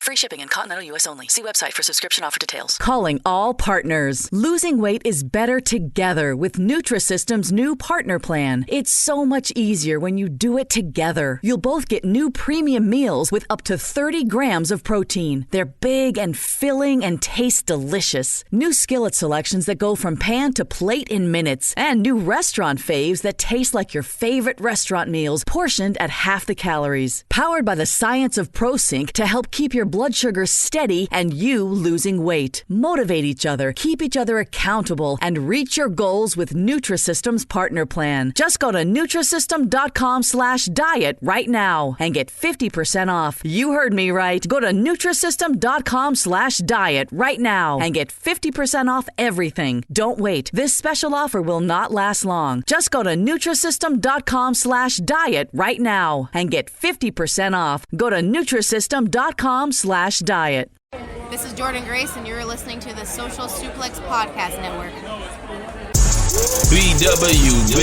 Free shipping in continental U.S. only. See website for subscription offer details. Calling all partners. Losing weight is better together with Nutrisystem's new partner plan. It's so much easier when you do it together. You'll both get new premium meals with up to 30 grams of protein. They're big and filling and taste delicious. New skillet selections that go from pan to plate in minutes. And new restaurant faves that taste like your favorite restaurant meals, portioned at half the calories. Powered by the science of ProSync to help keep your blood sugar steady and you losing weight. Motivate each other, keep each other accountable, and reach your goals with Nutrisystem's partner plan. Just go to Nutrisystem.com/diet right now and get 50% off. You heard me right. Go to Nutrisystem.com/diet right now and get 50% off everything. Don't wait. This special offer will not last long. Just go to Nutrisystem.com/diet right now and get 50% off. Go to Nutrisystem.com/diet. This is Jordan Grace, and you're listening to the Social Suplex Podcast Network. BWB,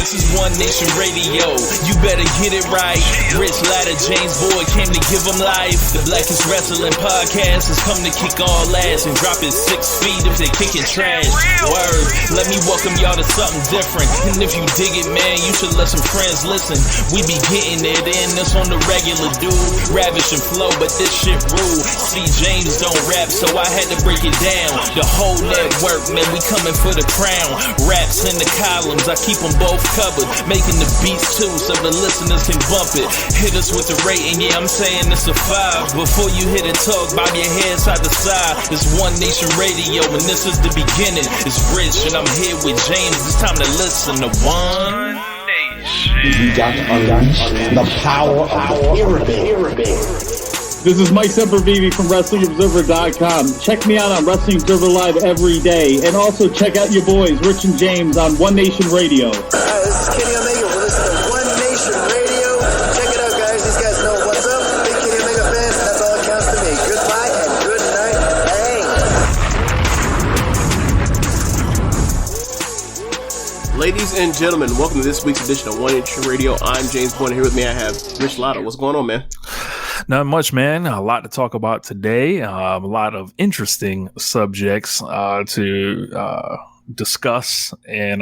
this is One Nation Radio. You better get it right. Rich Latta, James Boyd came to give them life. The Blackest Wrestling Podcast has come to kick all ass and drop it 6 feet if they kicking trash. Word, let me welcome y'all to something different. And if you dig it, man, you should let some friends listen. We be getting it in, this on the regular, dude. Ravish and flow, but this shit rude. See, James don't rap, so I had to break it down. The whole network, man, we coming for the crown. Raps in the columns, I keep them both covered. Making the beats too, so the listeners can bump it. Hit us with the rating, yeah, I'm saying it's a 5. Before you hit it, talk, bob your head side to side. It's One Nation Radio, and this is the beginning. It's Rich, and I'm here with James. It's time to listen to One Nation. You got to unleash the power of the pyramid. This is Mike Sempervive from WrestlingObserver.com. Check me out on Wrestling Observer Live every day. And also check out your boys, Rich and James, on One Nation Radio. This is Kenny Omega. We're listening to One Nation Radio. Check it out, guys. These guys know what's up. Big Kenny Omega fans, and that's all that counts to me. Goodbye and good night. Bang. Ladies and gentlemen, welcome to this week's edition of One Nation Radio. I'm James Boyd. Here with me, I have Rich Latta. What's going on, man? Not much, man. A lot to talk about today. A lot of interesting subjects to discuss. And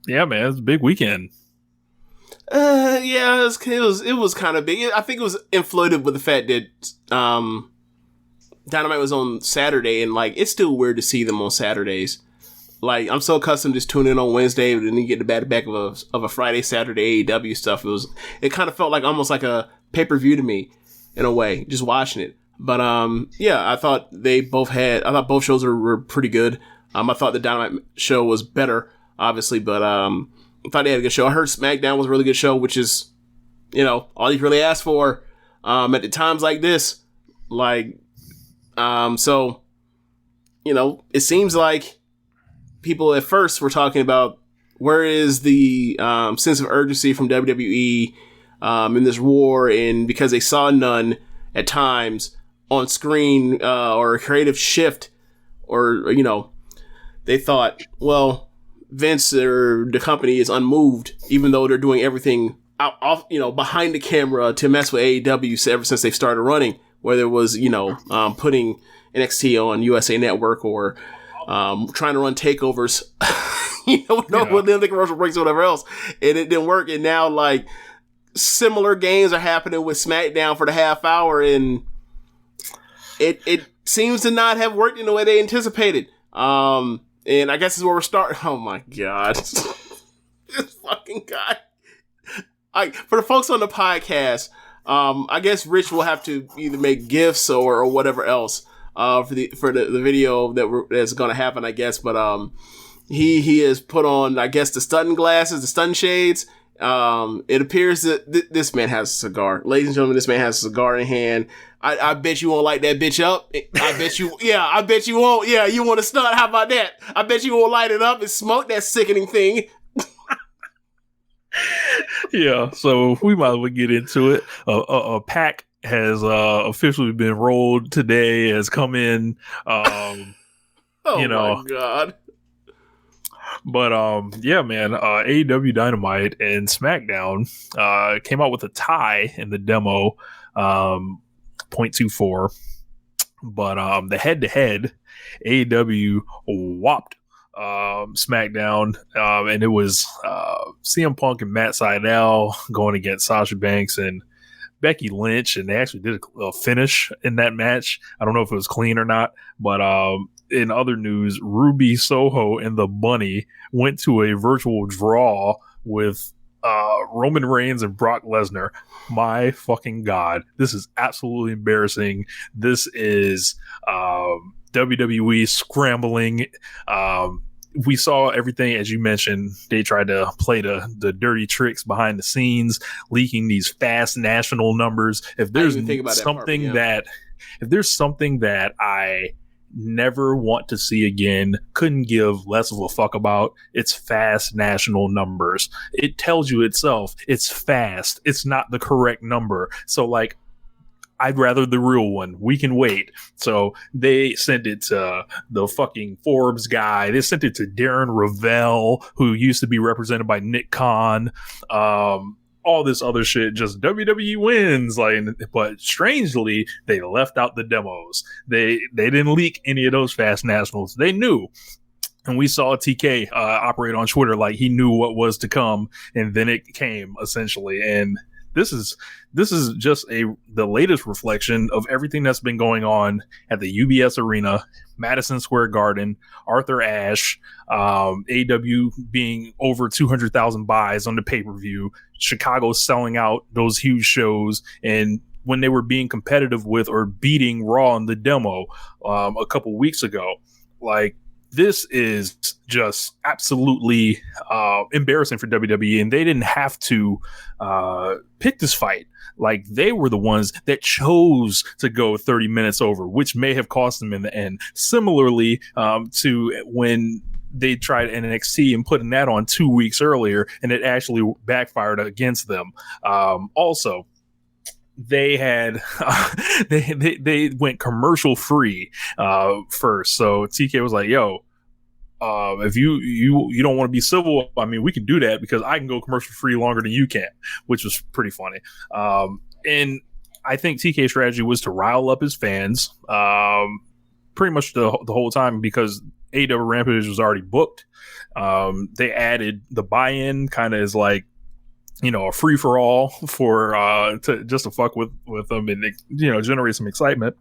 yeah, man, it's a big weekend. Yeah, it was kind of big. I think it was inflated with the fact that Dynamite was on Saturday, and like it's still weird to see them on Saturdays. Like I'm so accustomed to just tuning in on Wednesday, and then you get the back of a Friday, Saturday AEW stuff. It kind of felt like almost like a pay-per-view to me in a way, just watching it. But yeah, I thought both shows were pretty good. I thought the Dynamite show was better, obviously, but I thought they had a good show. I heard SmackDown was a really good show, which is, all you really ask for at the times like this. Like, so, it seems like people at first were talking about where is the sense of urgency from WWE in this war, and because they saw none at times on screen or a creative shift, or they thought, well, Vince or the company is unmoved, even though they're doing everything off behind the camera to mess with AEW ever since they started running, whether it was putting NXT on USA Network or trying to run takeovers, with the commercial breaks or whatever else, and it didn't work. And now like similar games are happening with SmackDown for the half hour, and it seems to not have worked in the way they anticipated. And I guess this is where we're starting. Oh my god, this fucking guy! For the folks on the podcast, I guess Rich will have to either make GIFs or whatever else for the video that's going to happen, I guess. But he has put on, I guess, the stun glasses, the stun shades. It appears that this man has a cigar. Ladies and gentlemen, this man has a cigar in hand. I bet you won't light that bitch up. I bet you won't. Yeah, you want to stun? How about that? I bet you won't light it up and smoke that sickening thing. Yeah, so we might as well get into it. A pack has officially been rolled today, has come in. Oh my god. But yeah, man, AEW Dynamite and SmackDown came out with a tie in the demo. 0.24. But the head-to-head, AEW whopped SmackDown, and it was CM Punk and Matt Sydal going against Sasha Banks and Becky Lynch, and they actually did a finish in that match. I don't know if it was clean or not, but in other news, Ruby Soho and the Bunny went to a virtual draw with Roman Reigns and Brock Lesnar. My fucking God, this is absolutely embarrassing. This is WWE scrambling. We saw everything, as you mentioned. They tried to play the dirty tricks behind the scenes, leaking these fast national numbers. If there's something that I never want to see again, couldn't give less of a fuck about, it's fast national numbers. It tells you itself it's fast. It's not the correct number. So like, I'd rather the real one. We can wait. So they sent it to the fucking Forbes guy. They sent it to Darren Ravel, who used to be represented by Nick Khan. All this other shit, just WWE wins. But strangely, they left out the demos. They didn't leak any of those fast nationals. They knew. And we saw TK operate on Twitter like he knew what was to come, and then it came, essentially. And this is just the latest reflection of everything that's been going on at the UBS Arena, Madison Square Garden, Arthur Ashe, AEW being over 200,000 buys on the pay-per-view, Chicago selling out those huge shows, and when they were being competitive with or beating Raw in the demo a couple weeks ago. Like, this is just absolutely embarrassing for WWE, and they didn't have to pick this fight. Like, they were the ones that chose to go 30 minutes over, which may have cost them in the end. Similarly to when they tried NXT and putting that on 2 weeks earlier, and it actually backfired against them. Also, they had they went commercial free first. So TK was like, yo, if you don't want to be civil, I mean, we can do that because I can go commercial free longer than you can, which was pretty funny. And I think TK's strategy was to rile up his fans pretty much the whole time, because AEW Rampage was already booked. They added the buy-in kind of as like, you know, a free for all for to fuck with them and, you know, generate some excitement.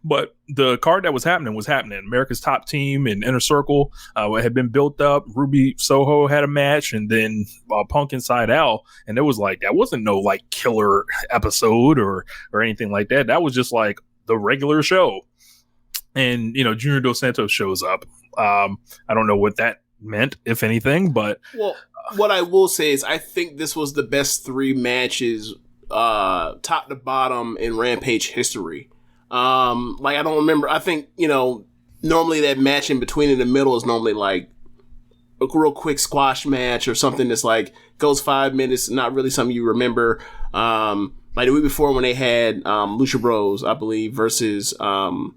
But the card that was happening. America's Top Team and Inner Circle had been built up. Ruby Soho had a match, and then Punk and Sydal, and it was like, that wasn't no like killer episode or anything like that. That was just like the regular show. And, you know, Junior Dos Santos shows up. I don't know what that meant, if anything, but what I will say is I think this was the best 3 matches top to bottom in Rampage history. Like, I don't remember. I think, you know, normally that match in between in the middle is normally like a real quick squash match or something that's like goes 5 minutes, not really something you remember. Like the week before when they had Lucha Bros, I believe, versus not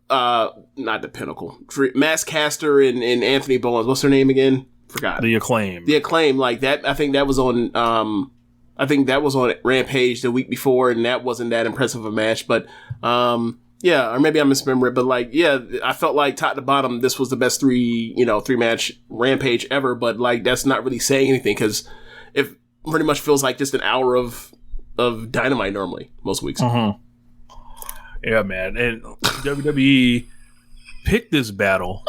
the Pinnacle, Mass Caster and Anthony Bowens. What's her name again? Forgot. The Acclaim. Like that. I think that was on. I think that was on Rampage the week before, and that wasn't that impressive a match. But yeah, or maybe I misremember it. But like, yeah, I felt like top to bottom, this was the best 3 match Rampage ever. But like, that's not really saying anything because it pretty much feels like just an hour of Dynamite normally most weeks. Mm-hmm. Yeah, man, and WWE picked this battle.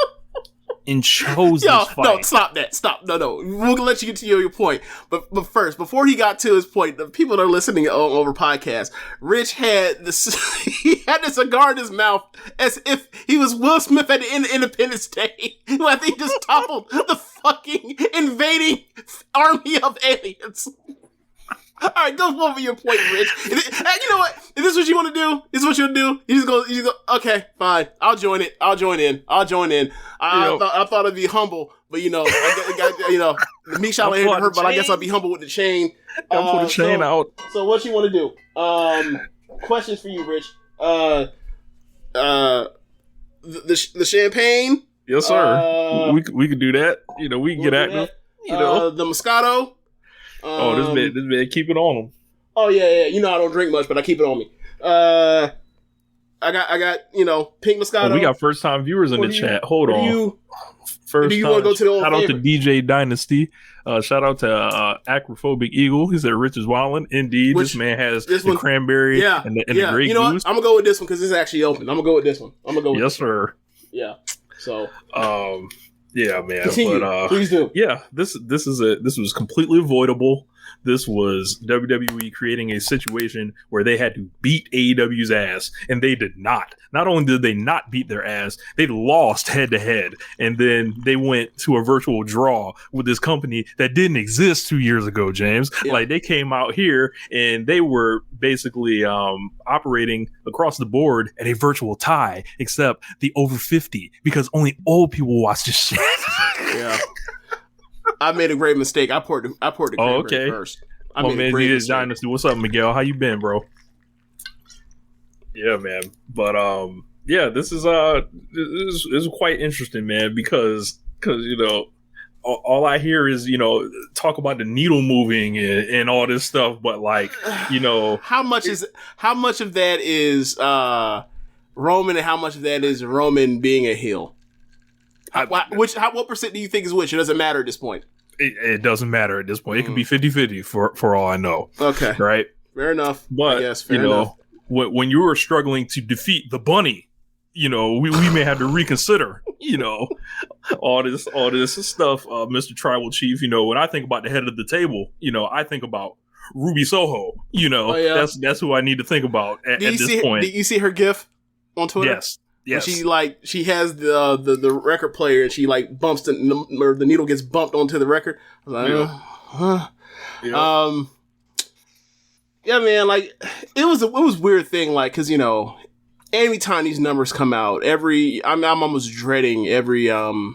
And chose this fight. No, stop that. Stop. No. We'll let you get to your point. But first, before he got to his point, the people that are listening over podcast, Rich had this, he had the cigar in his mouth as if he was Will Smith at the end of Independence Day. I think he just toppled the fucking invading army of aliens. All right, go over your point, Rich. You know what? If this is what you want to do, this is what you'll do. You just go, okay, fine. I'll join in. I thought I'd be humble, but you know, me shall ain't hurt, but I guess I'll be humble with the chain. Don't put the chain out. So what you want to do? Questions for you, Rich. The champagne? Yes, sir. We could do that. You know, we can get active. You know, the Moscato. This man, keep it on him. Oh yeah. You know I don't drink much, but I keep it on me. I got Pink Moscato. Oh, we got first time viewers in the chat. Hold on. First do you time. want to go to the old shout out favorite? to DJ Dynasty. Shout out to Acrophobic Eagle. He said Rich is wildin'. Indeed, this man has the cranberry and the Grey You know what? Goose. I'm gonna go with this one because it's actually open. I'm gonna go with this one. Yes, sir. Yeah. So. Yeah, man. Continue. But please do. Yeah, this was completely avoidable. This was WWE creating a situation where they had to beat AEW's ass, and they did not. Not only did they not beat their ass, they lost head to head, and then they went to a virtual draw with this company that didn't exist 2 years ago, James. Yeah. Like, they came out here and they were basically operating across the board at a virtual tie, except the over 50, because only old people watch this shit. Yeah. I made a great mistake. I poured the cranberry first. I made a great mistake. Dynasty. What's up, Miguel? How you been, bro? Yeah, man. But yeah, this is quite interesting, man, because all I hear is talk about the needle moving and all this stuff, but like how much of that is Roman and how much of that is Roman being a heel? What percent do you think is which? It doesn't matter at this point. It doesn't matter at this point. It could be 50-50 for all I know. Okay. Right? Fair enough. But, fair enough. When you were struggling to defeat the bunny, we may have to reconsider, all this stuff, Mr. Tribal Chief. When I think about the head of the table, I think about Ruby Soho. That's who I need to think about at this point. Did you see her GIF on Twitter? Yes. She has the record player and she bumps the needle gets bumped onto the record. I was like, yeah, man. It was a weird thing, because anytime these numbers come out, I'm almost dreading every 4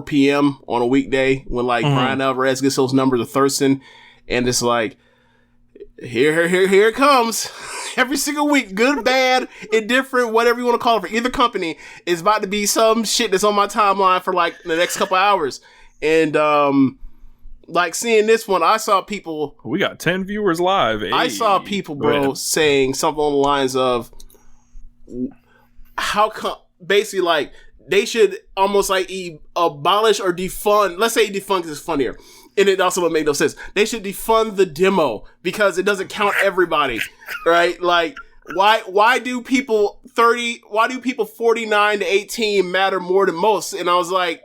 p.m. on a weekday when Brian Alvarez gets those numbers of Thurston, and it's like, here it comes. Every single week, good, bad, indifferent, whatever you want to call it, for either company, is about to be some shit that's on my timeline for the next couple hours. And seeing this one, I saw people. We got 10 viewers live. Hey, I saw people, bro, saying something on the lines of how come basically they should almost abolish or defund. Let's say defund because it's funnier. And it also would make no sense. They should defund the demo because it doesn't count everybody, right? Why do people 49 to 18 matter more than most? And I was like,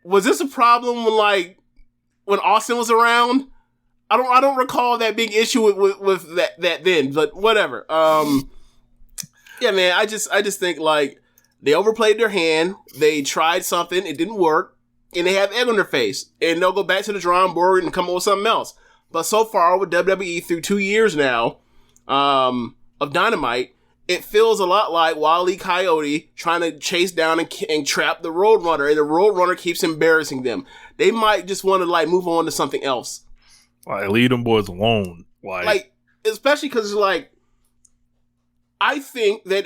was this a problem when Austin was around? I don't recall that big issue with that then, but whatever. Yeah, man, I just think they overplayed their hand. They tried something, it didn't work. And they have egg on their face, and they'll go back to the drawing board and come up with something else. But so far with WWE through 2 years now of Dynamite, it feels a lot like Wile E. Coyote trying to chase down and trap the Roadrunner, and the Roadrunner keeps embarrassing them. They might just want to move on to something else. Leave them boys alone. Especially because I think that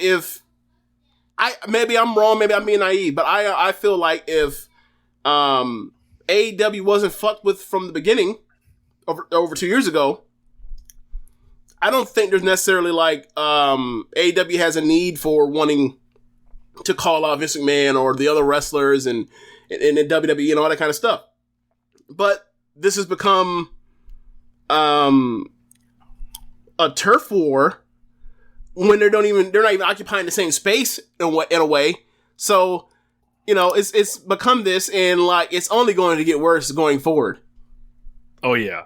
maybe I'm wrong, maybe I'm being naive, but I feel like if AEW wasn't fucked with from the beginning over 2 years ago, I don't think there's necessarily AEW has a need for wanting to call out Vince McMahon or the other wrestlers and WWE and all that kind of stuff. But this has become a turf war when they're not even occupying the same space in a way. So it's become this, and it's only going to get worse going forward. Oh yeah,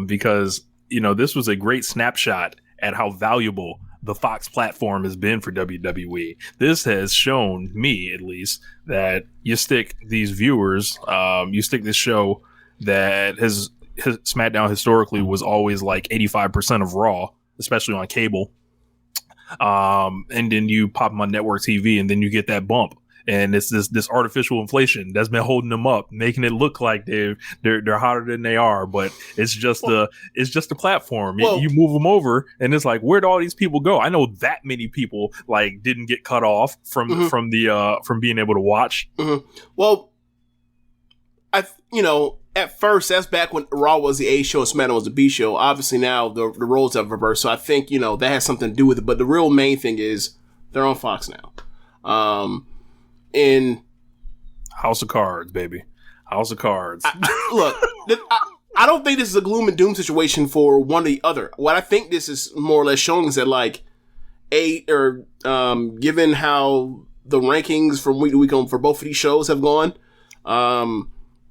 because this was a great snapshot at how valuable the Fox platform has been for WWE. This has shown me, at least, that you stick these viewers, you stick this show that has SmackDown historically was always 85% of Raw, especially on cable, and then you pop them on network TV, and then you get that bump. And it's this artificial inflation that's been holding them up, making it look like they're hotter than they are. But it's just the platform. You move them over, and it's where'd all these people go? I know that many people didn't get cut off from being able to watch. Mm-hmm. Well, at first, that's back when Raw was the A show and SmackDown was the B show. Obviously now the roles have reversed, so I think, that has something to do with it. But the real main thing is they're on Fox now. In House of Cards, baby. House of Cards. I don't think this is a gloom and doom situation for one or the other. What I think this is more or less showing is that, like, given how the rankings from week to week for both of these shows have gone,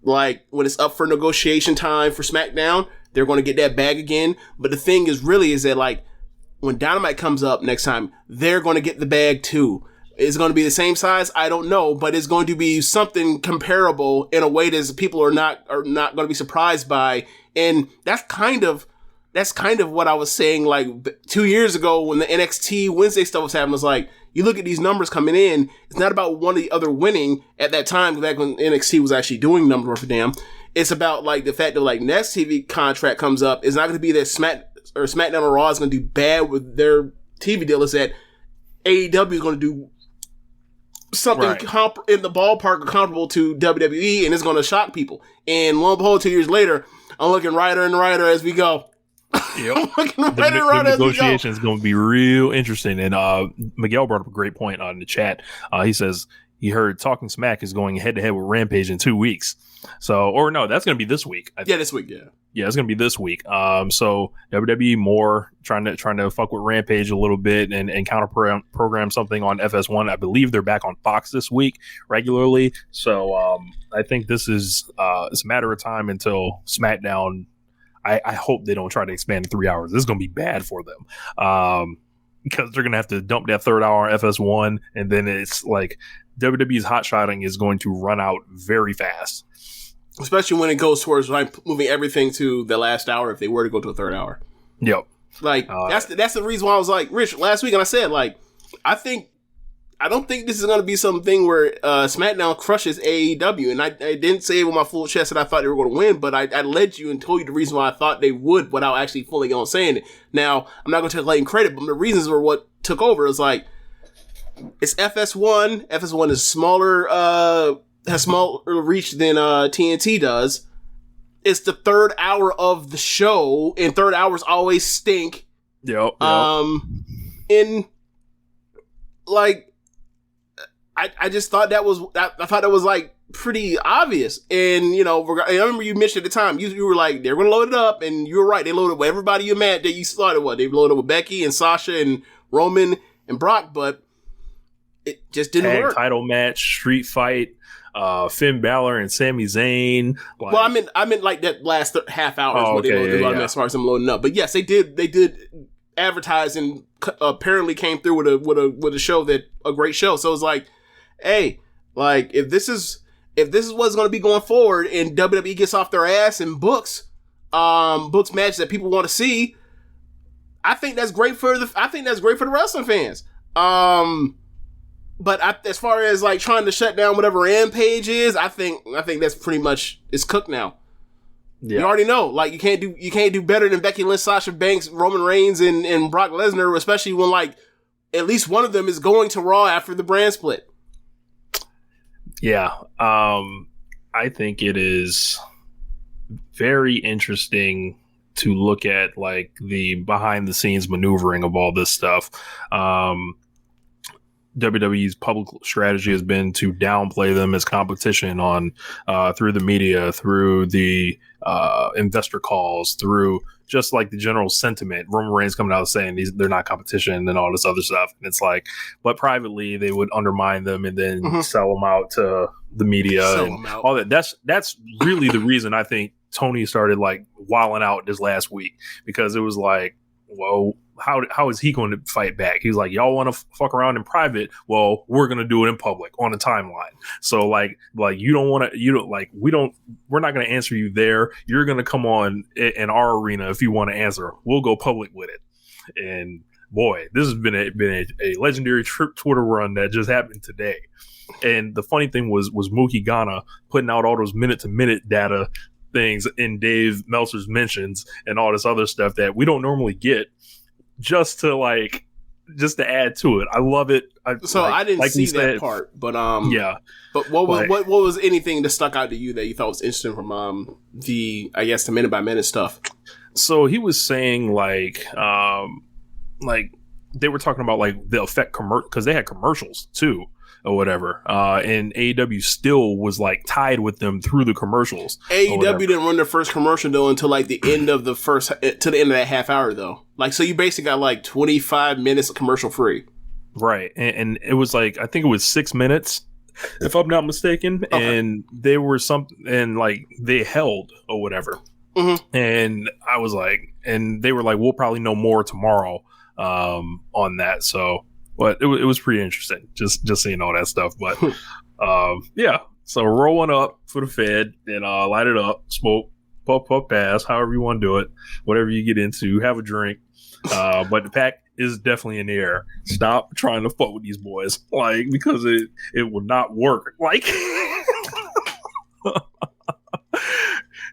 like, when it's up for negotiation time for SmackDown, they're going to get that bag again. But the thing is that, like, when Dynamite comes up next time, they're going to get the bag too. Is it going to be the same size? I don't know, but it's going to be something comparable in a way that people are not going to be surprised by. And that's kind of what I was saying, like, 2 years ago when the NXT Wednesday stuff was happening. It's like, you look at these numbers coming in, it's not about one or the other winning at that time, back when NXT was actually doing numbers worth a damn. It's about, like, the fact that, like, next TV contract comes up, it's not going to be that SmackDown or Raw is going to do bad with their TV deal. It's that AEW is going to do something in the ballpark comparable to WWE, and it's going to shock people. And lo and behold, 2 years later, I'm looking righter and righter as we go. Yep. The negotiation is going to be real interesting. And Miguel brought up a great point on the chat. He says he heard Talking Smack is going head to head with Rampage in 2 weeks. So, or no, that's going to be this week. This week. Yeah, it's going to be this week. So WWE more trying to fuck with Rampage a little bit and counter program something on FS1. I believe they're back on Fox this week regularly. So I think this is it's a matter of time until SmackDown. I hope they don't try to expand to 3 hours. This is going to be bad for them because they're going to have to dump that third hour on FS1, and then it's like WWE's hotshotting is going to run out very fast. Especially when it goes towards, like, moving everything to the last hour if they were to go to a third hour. Yep. Like, that's the reason why I was like, Rich, last week, and I said, like, I don't think this is going to be something where SmackDown crushes AEW. And I didn't say it with my full chest that I thought they were going to win, but I led you and told you the reason why I thought they would without actually fully on saying it. Now, I'm not going to take Leighton credit, but the reasons were what took over. It's like, it's FS1. FS1 is smaller, has smaller reach than TNT does. It's the third hour of the show, and third hours always stink. Yep. And like, I just thought that was like pretty obvious. And I remember you mentioned at the time you were like, they're gonna load it up, and you were right. They loaded with everybody you met that you started. What they loaded with Becky and Sasha and Roman and Brock, but it just didn't work. Title match, street fight. Finn Balor and Sami Zayn. Like, well, I meant like that last half hour is what they loaded as far as them loading up. But yes, they did advertise and apparently came through with a show a great show. So it's like, hey, like if this is what's going to be going forward, and WWE gets off their ass and books matches that people want to see, I think that's great for the wrestling fans. But as far as like trying to shut down whatever Rampage is, I think that's pretty much, it's cooked now. Yeah. You already know, like you can't do better than Becky Lynch, Sasha Banks, Roman Reigns, and Brock Lesnar, especially when like at least one of them is going to Raw after the brand split. Yeah, I think it is very interesting to look at like the behind the scenes maneuvering of all this stuff. WWE's public strategy has been to downplay them as competition on through the media, through the investor calls, through just like the general sentiment. Roman Reigns coming out saying they're not competition and all this other stuff. And it's like, but privately they would undermine them and then sell them out to the media and all that. That's really the reason I think Tony started like wilding out this last week, because it was like, whoa, how is he going to fight back? He's like, y'all want to fuck around in private? Well, we're going to do it in public on a timeline. So like we're not going to answer you there. You're going to come on in our arena if you want to answer. We'll go public with it. And boy, this has been a legendary Twitter run that just happened today. And the funny thing was Mookie Ghana putting out all those minute to minute data things in Dave Meltzer's mentions and all this other stuff that we don't normally get, just to like just to add to it. I love it. I didn't see that part, but yeah. But what was anything that stuck out to you that you thought was interesting from the minute by minute stuff? So he was saying like they were talking about like the effect because they had commercials too or whatever, and AEW still was like tied with them through the commercials. AEW didn't run their first commercial though until like the end of that half hour though. Like, so you basically got like 25 minutes of commercial free. Right. And it was like, I think it was 6 minutes, if I'm not mistaken. Okay. And they were and like they held or whatever. Mm-hmm. And I was like, and they were like, we'll probably know more tomorrow on that. So, but it was pretty interesting, just seeing all that stuff. But yeah, so roll one up for the Fed and light it up, smoke, puff, pass, however you want to do it, whatever you get into, have a drink. But the pack is definitely in the air. Stop trying to fuck with these boys, like, because it will not work. Like,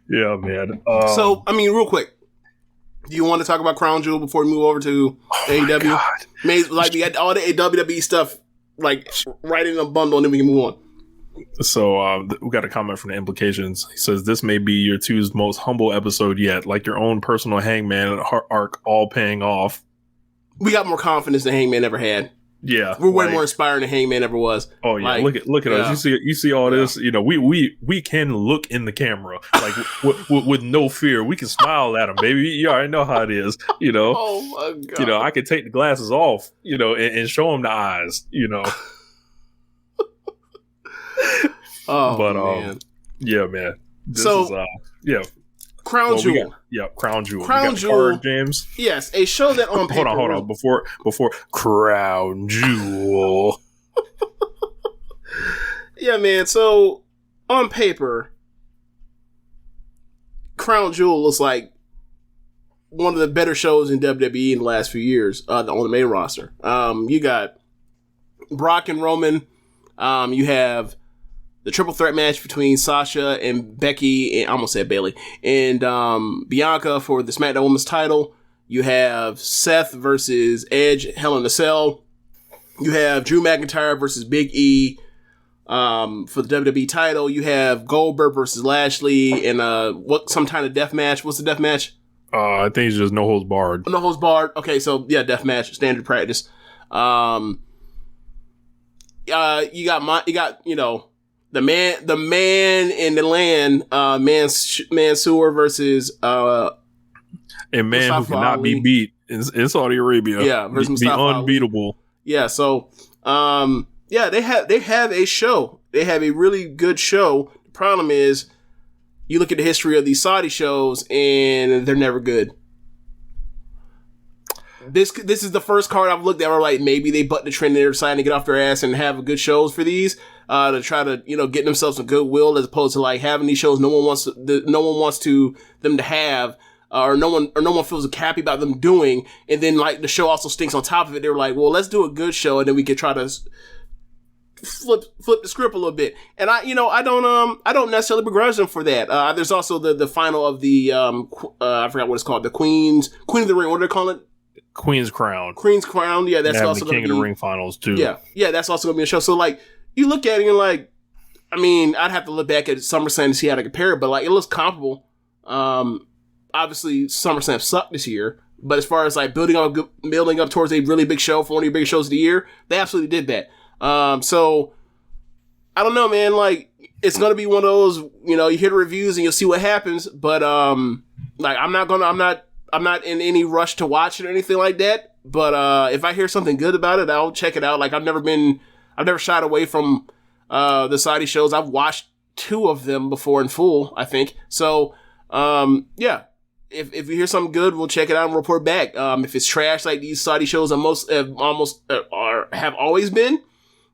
yeah, man. So, I mean, real quick, do you want to talk about Crown Jewel before we move over to AEW? Like, we got all the WWE stuff, like, right in a bundle, and then we can move on. So we got a comment from the Implications. He says, this may be your two's most humble episode yet, like your own personal Hangman arc all paying off. We got more confidence than Hangman ever had. Yeah, we're way more inspiring than Hangman ever was. Oh yeah, like, look at us. You see all this. You know, we can look in the camera like with no fear. We can smile at them, baby. You already know how it is. You know. Oh my god. You know, I can take the glasses off. You know, and show them the eyes. You know. Oh, but man. Yeah, man. This is, yeah. Crown Jewel. Crown Jewel. Crown Jewel. Card, James. Yes, a show that on paper. Hold on. Before Crown Jewel. Yeah, man. So on paper, Crown Jewel looks like one of the better shows in WWE in the last few years on the main roster. You got Brock and Roman. You have the triple threat match between Sasha and Becky, and I almost said Bayley, and Bianca for the SmackDown Women's title. You have Seth versus Edge, Hell in a Cell. You have Drew McIntyre versus Big E for the WWE title. You have Goldberg versus Lashley in some kind of death match. What's the death match? I think it's just no holds barred. No holds barred. Okay, so yeah, death match, standard practice. You got the man in the land, Mansoor versus a man Mustafa who cannot be beat in Saudi Arabia. Yeah, versus Mustafa be unbeatable. Ali. Yeah, so they have a show. They have a really good show. The problem is, you look at the history of these Saudi shows, and they're never good. This is the first card I've looked at where like maybe they butt the trend and they're deciding to get off their ass and have good shows for these to try to get themselves some goodwill, as opposed to like having these shows no one wants them to have, or no one feels happy about them doing, and then like the show also stinks on top of it. They were like, well, let's do a good show and then we can try to flip the script a little bit. And I don't necessarily begrudge them for that. There's also the final of the I forgot what it's called, the Queen of the Ring. What do they call it? Queen's Crown. Yeah, that's also the King of the Ring finals too. Yeah, that's also gonna be a show. So like, you look at it and like, I mean, I'd have to look back at SummerSlam to see how to compare it, but like, it looks comparable. Obviously, SummerSlam sucked this year, but as far as like building up towards a really big show for one of your big shows of the year, they absolutely did that. So I don't know, man. Like, it's gonna be one of those, you hear the reviews and you'll see what happens, but like, I'm not in any rush to watch it or anything like that. But if I hear something good about it, I'll check it out. Like, I've never shied away from the Saudi shows. I've watched 2 of them before in full, I think. So yeah, if we hear something good, we'll check it out and report back. If it's trash like these Saudi shows have always been,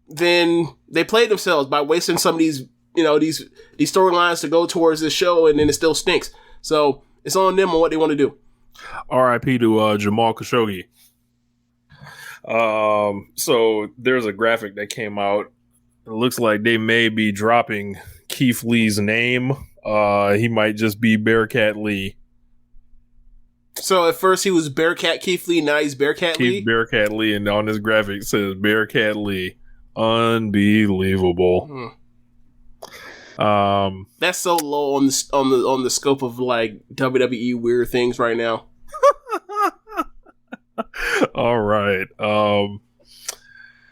then they played themselves by wasting some of these these storylines to go towards this show, and then it still stinks. So it's on them on what they want to do. R.I.P. to Jamal Khashoggi. So there's a graphic that came out. It looks like they may be dropping Keith Lee's name. He might just be Bearcat Lee. So at first he was Bearcat Keith Lee, now he's Bearcat Lee? Keith Bearcat Lee, and on his graphic it says Bearcat Lee. Unbelievable. That's so low on the scope of like WWE weird things right now. All right.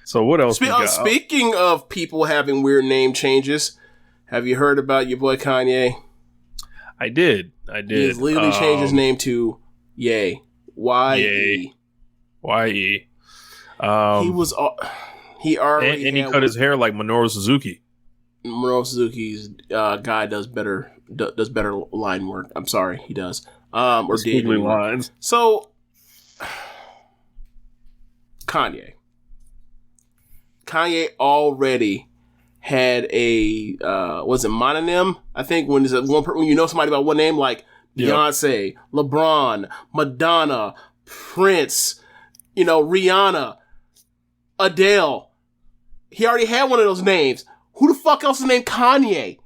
So what else? Speaking of people having weird name changes, have you heard about your boy Kanye? I did. He has legally changed his name to Ye. Y-E. Y-E. He already and he cut his hair like Minoru Suzuki. Minoru Suzuki's guy does better line work. I'm sorry, he does. Or did lines. So Kanye already had a was it mononym? I think when you know somebody by one name, like Beyonce, LeBron, Madonna, Prince, Rihanna, Adele. He already had one of those names. Who the fuck else is named Kanye?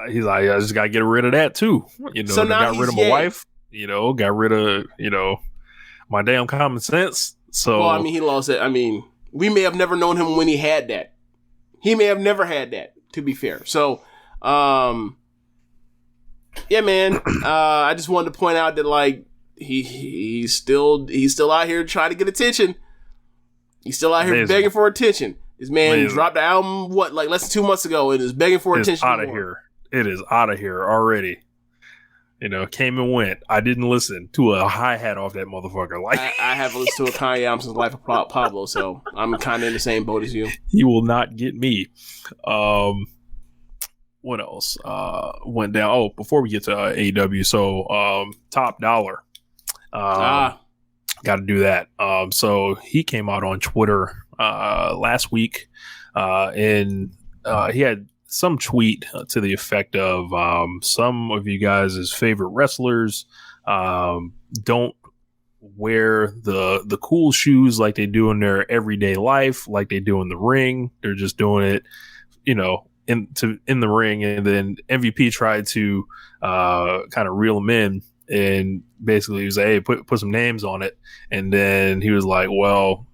He's like, I just gotta get rid of that too. So now got rid of my wife. Got rid of my damn common sense. So well, I mean, he lost it. I mean, we may have never known him when he had that. He may have never had that, to be fair. So, yeah, man. I just wanted to point out that like he's still out here trying to get attention. He's still out here begging for attention. This man dropped the album less than 2 months ago and is begging for attention. Out of here. It is out of here already. Came and went. I didn't listen to a hi-hat off that motherfucker. Like I haven't listened to a Kanye album since Life of Pablo, so I'm kind of in the same boat as you. He will not get me. What else went down? Oh, before we get to AEW, so Top Dollar. Got to do that. So he came out on Twitter last week, and he had some tweet to the effect of some of you guys' favorite wrestlers don't wear the cool shoes like they do in their everyday life, like they do in the ring. They're just doing it, in the ring. And then MVP tried to kind of reel him in, and basically he was like, hey, put some names on it. And then he was like, well,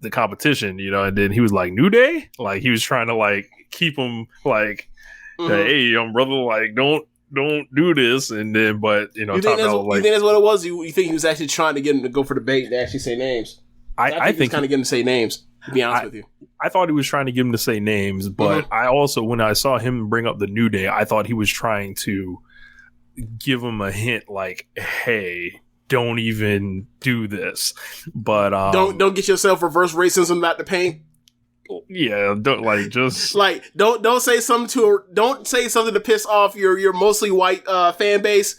the competition, and then he was like, New Day? Like he was trying to like keep him like, hey, brother, like don't do this. And then, but you think that's what it was? You think he was actually trying to get him to go for the bait and actually say names? I think he's kind of getting him to say names, to be honest with you. I thought he was trying to get him to say names, but I also, when I saw him bring up the New Day, I thought he was trying to give him a hint like, hey, don't even do this. But don't get yourself reverse racism not to paint. Yeah, don't like just like don't say something to piss off your mostly white fan base.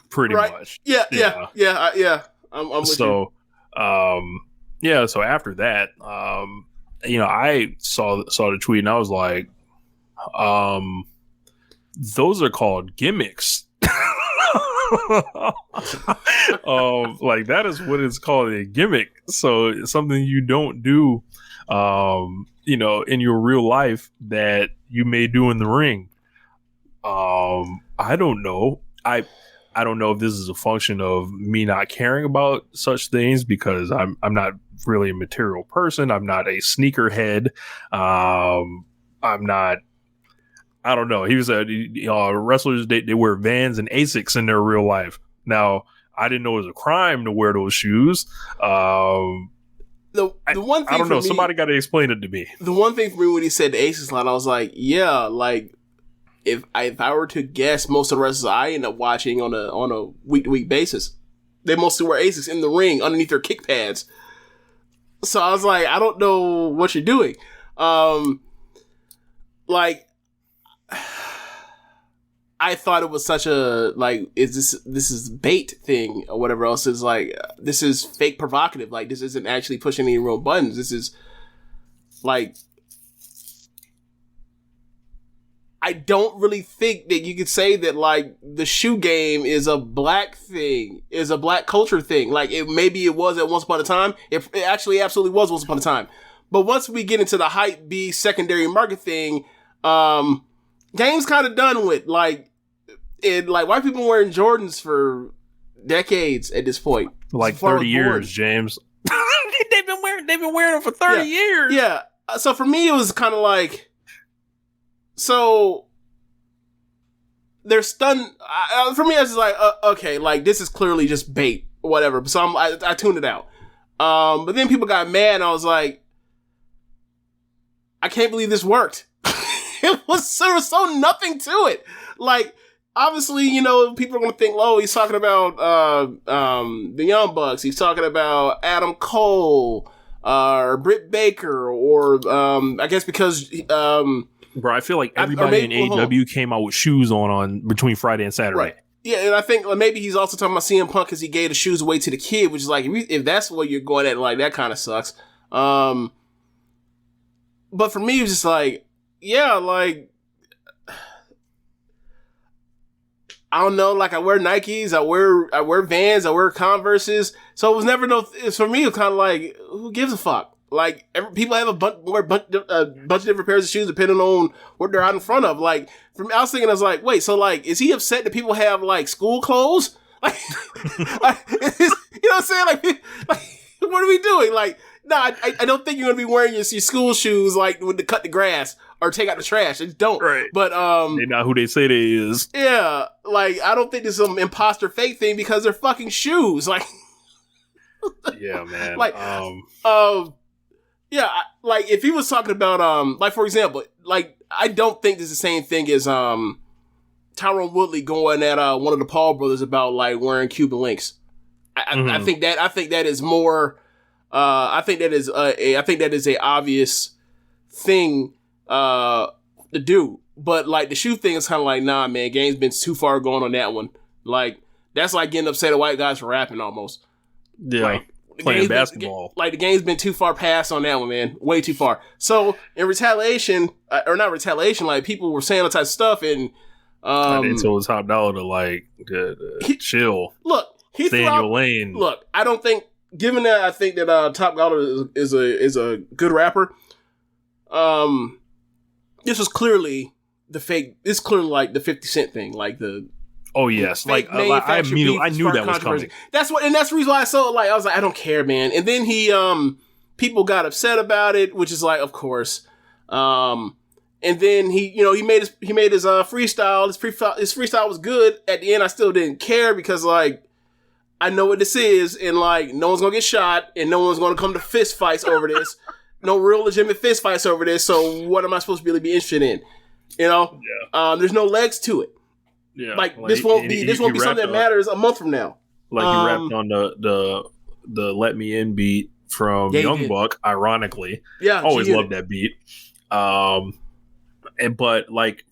Pretty much. Yeah. I'm with you. So after that, I saw the tweet and I was like, those are called gimmicks. Like that is what it's called, a gimmick. So it's something you don't do in your real life that you may do in the ring. I don't know. I don't know if this is a function of me not caring about such things because I'm not really a material person. I'm not a sneakerhead. I'm not. I don't know. He was wrestlers. They wear Vans and Asics in their real life. Now, I didn't know it was a crime to wear those shoes. The one thing I don't know. Somebody got to explain it to me. The one thing for me when he said the Asics line, I was like, yeah, like if I were to guess, most of the wrestlers I end up watching on a week to week basis, they mostly wear Asics in the ring underneath their kick pads. So I was like, I don't know what you're doing. I thought it was such a, like, this is bait thing or whatever else. Is like, this is fake provocative. Like, this isn't actually pushing any real buttons. This is, like, I don't really think that you could say that, like, the shoe game is a black thing, is a black culture thing. Like, maybe it was at once upon a time. It actually absolutely was once upon a time. But once we get into the hype B secondary market thing, game's kind of done with. Like, And like white people wearing Jordans for decades at this point. Like 30 years, James. they've been wearing them for 30 years. Yeah. So for me, it was kind of like, so they're stunned. For me, I was just like, okay, like this is clearly just bait or whatever. So I tuned it out. But then people got mad and I was like, I can't believe this worked. There was so nothing to it. Like, obviously, you know, people are going to think, oh, he's talking about the Young Bucks. He's talking about Adam Cole or Britt Baker or I guess because... Bro, I feel like everybody in AEW came out with shoes on between Friday and Saturday. Right. Yeah, and I think maybe he's also talking about CM Punk because he gave the shoes away to the kid, which is like, if that's what you're going at, like, that kind of sucks. But for me, it was just like, yeah, like, I don't know, like I wear Nikes, I wear Vans, I wear Converses. So it was never for me, it was kind of like, who gives a fuck? Like, people have a bunch of different pairs of shoes depending on what they're out in front of. Like, I was thinking, I was like, wait, so like, is he upset that people have like school clothes? Like, you know what I'm saying? Like, what are we doing? Like, no, I don't think you're gonna be wearing your school shoes like to cut the grass or take out the trash. I just don't. Right. But they're not who they say they is. Yeah. Like, I don't think there's some imposter fake thing because they're fucking shoes. Like, yeah, man. Like, yeah, like if he was talking about like for example, like I don't think this is the same thing as Tyrone Woodley going at one of the Paul brothers about like wearing Cuban links. I think that is more. I think that is a obvious thing to do. But like the shoe thing is kind of like, nah, man, game's been too far gone on that one. Like that's like getting upset at white guys for rapping almost. Yeah. Like, playing basketball. The game's been too far past on that one, man. Way too far. So in retaliation, or not retaliation, like people were saying all types of stuff, and they told Top Dollar to like chill. Look, stay in your lane. Look, I don't think, given that I think that Top Dollar is a good rapper. This was clearly the fake. This is clearly like the 50 Cent thing, like the. Oh yes, like I knew that was coming. That's the reason why I saw it. Like I was like, I don't care, man. And then people got upset about it, which is like, of course. And then he made his freestyle. His freestyle was good. At the end, I still didn't care because like I know what this is, and like no one's gonna get shot, and no one's gonna come to fist fights over this. No real legitimate fist fights over this. So what am I supposed to really be interested in? You know, there's no legs to it. Yeah, like this won't be something that matters a month from now. Like he rapped on the "Let Me In" beat from Young Buck, ironically. Yeah, always loved that beat. But like